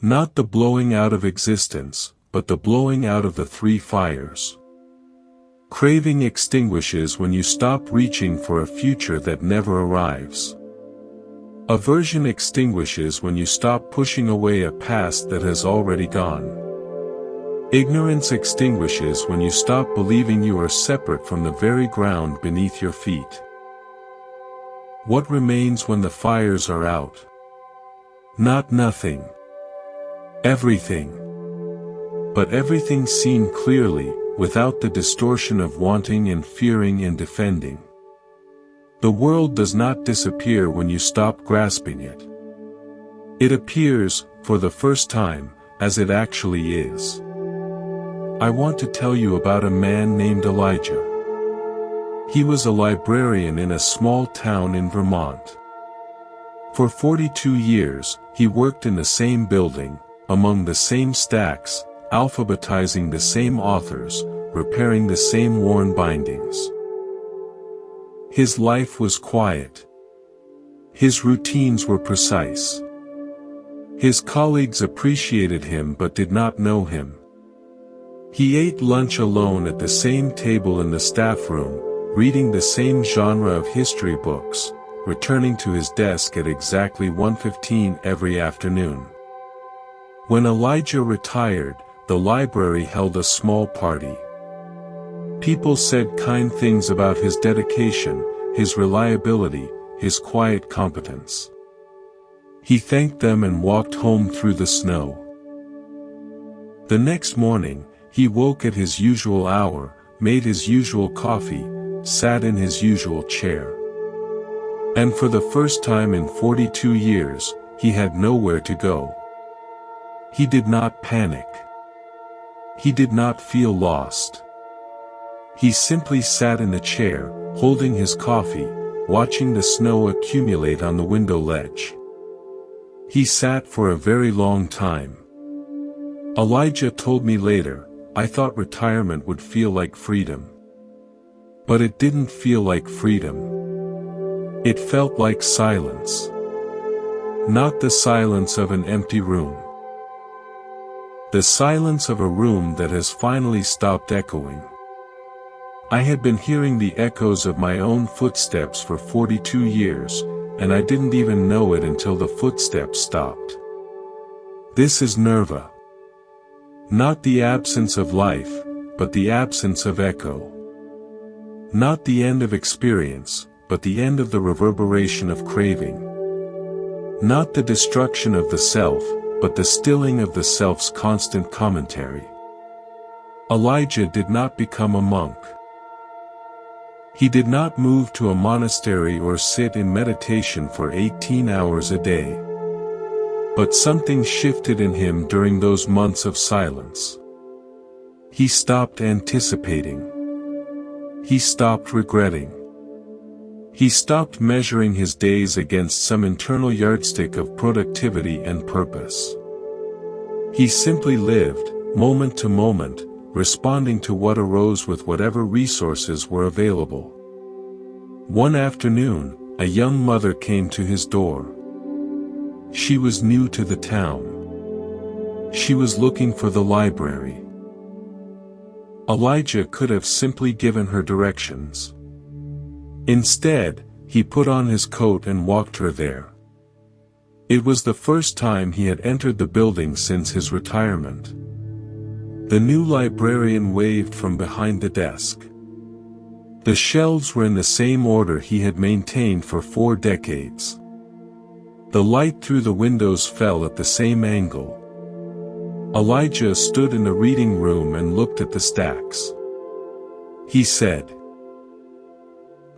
Not the blowing out of existence, but the blowing out of the three fires. Craving extinguishes when you stop reaching for a future that never arrives. Aversion extinguishes when you stop pushing away a past that has already gone. Ignorance extinguishes when you stop believing you are separate from the very ground beneath your feet. What remains when the fires are out? Not nothing. Everything. But everything seen clearly, without the distortion of wanting and fearing and defending. The world does not disappear when you stop grasping it. It appears, for the first time, as it actually is. I want to tell you about a man named Elijah. He was a librarian in a small town in Vermont. For 42 years, he worked in the same building, among the same stacks, alphabetizing the same authors, repairing the same worn bindings. His life was quiet. His routines were precise. His colleagues appreciated him but did not know him. He ate lunch alone at the same table in the staff room, reading the same genre of history books, returning to his desk at exactly 1:15 every afternoon. When Elijah retired, the library held a small party. People said kind things about his dedication, his reliability, his quiet competence. He thanked them and walked home through the snow. The next morning, he woke at his usual hour, made his usual coffee, sat in his usual chair. And for the first time in 42 years, he had nowhere to go. He did not panic. He did not feel lost. He simply sat in a chair, holding his coffee, watching the snow accumulate on the window ledge. He sat for a very long time. Elijah told me later, I thought retirement would feel like freedom. But it didn't feel like freedom. It felt like silence. Not the silence of an empty room. The silence of a room that has finally stopped echoing. I had been hearing the echoes of my own footsteps for 42 years, and I didn't even know it until the footsteps stopped. This is nirvana. Not the absence of life, but the absence of echo. Not the end of experience, but the end of the reverberation of craving. Not the destruction of the self, but the stilling of the self's constant commentary. Elijah did not become a monk. He did not move to a monastery or sit in meditation for 18 hours a day. But something shifted in him during those months of silence. He stopped anticipating. He stopped regretting. He stopped measuring his days against some internal yardstick of productivity and purpose. He simply lived, moment to moment, responding to what arose with whatever resources were available. One afternoon, a young mother came to his door. She was new to the town. She was looking for the library. Elijah could have simply given her directions. Instead, he put on his coat and walked her there. It was the first time he had entered the building since his retirement. The new librarian waved from behind the desk. The shelves were in the same order he had maintained for 4 decades. The light through the windows fell at the same angle. Elijah stood in the reading room and looked at the stacks. He said,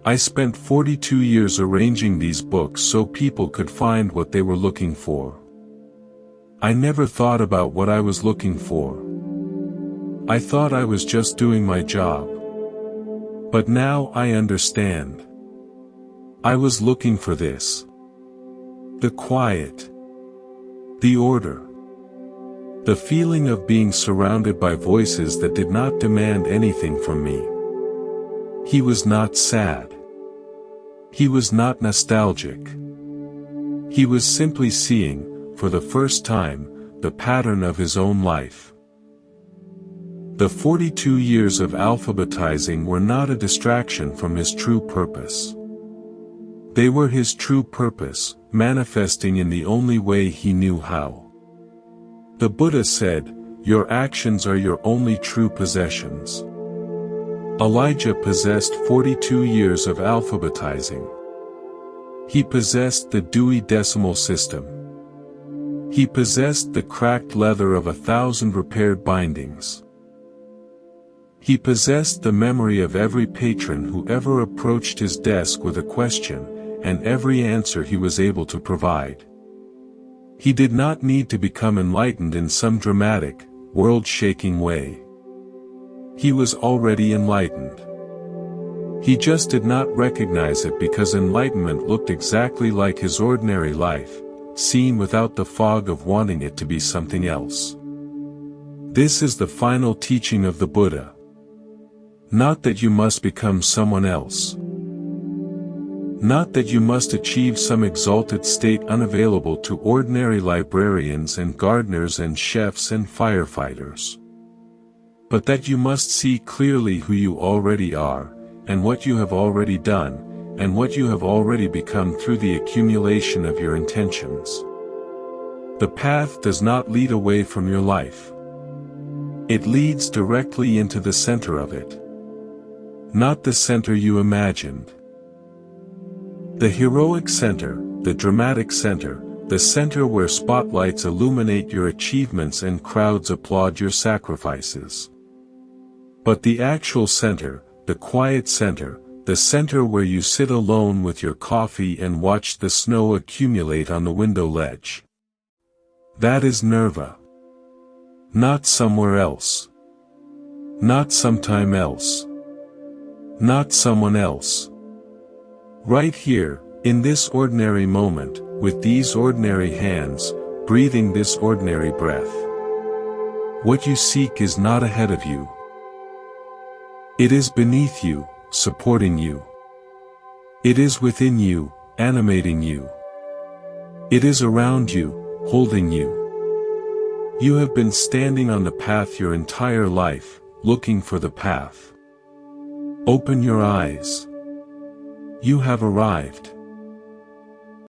"I spent 42 years arranging these books so people could find what they were looking for. I never thought about what I was looking for. I thought I was just doing my job. But now I understand. I was looking for this. The quiet. The order. The feeling of being surrounded by voices that did not demand anything from me." He was not sad. He was not nostalgic. He was simply seeing, for the first time, the pattern of his own life. The 42 years of alphabetizing were not a distraction from his true purpose. They were his true purpose, manifesting in the only way he knew how. The Buddha said, "Your actions are your only true possessions." Elijah possessed 42 years of alphabetizing. He possessed the Dewey Decimal System. He possessed the cracked leather of 1,000 repaired bindings. He possessed the memory of every patron who ever approached his desk with a question, and every answer he was able to provide. He did not need to become enlightened in some dramatic, world-shaking way. He was already enlightened. He just did not recognize it because enlightenment looked exactly like his ordinary life, seen without the fog of wanting it to be something else. This is the final teaching of the Buddha. Not that you must become someone else. Not that you must achieve some exalted state unavailable to ordinary librarians and gardeners and chefs and firefighters. But that you must see clearly who you already are, and what you have already done, and what you have already become through the accumulation of your intentions. The path does not lead away from your life. It leads directly into the center of it. Not the center you imagined. The heroic center, the dramatic center, the center where spotlights illuminate your achievements and crowds applaud your sacrifices. But the actual center, the quiet center, the center where you sit alone with your coffee and watch the snow accumulate on the window ledge. That is nirvana. Not somewhere else. Not sometime else. Not someone else. Right here, in this ordinary moment, with these ordinary hands, breathing this ordinary breath. What you seek is not ahead of you. It is beneath you, supporting you. It is within you, animating you. It is around you, holding you. You have been standing on the path your entire life, looking for the path. Open your eyes. You have arrived.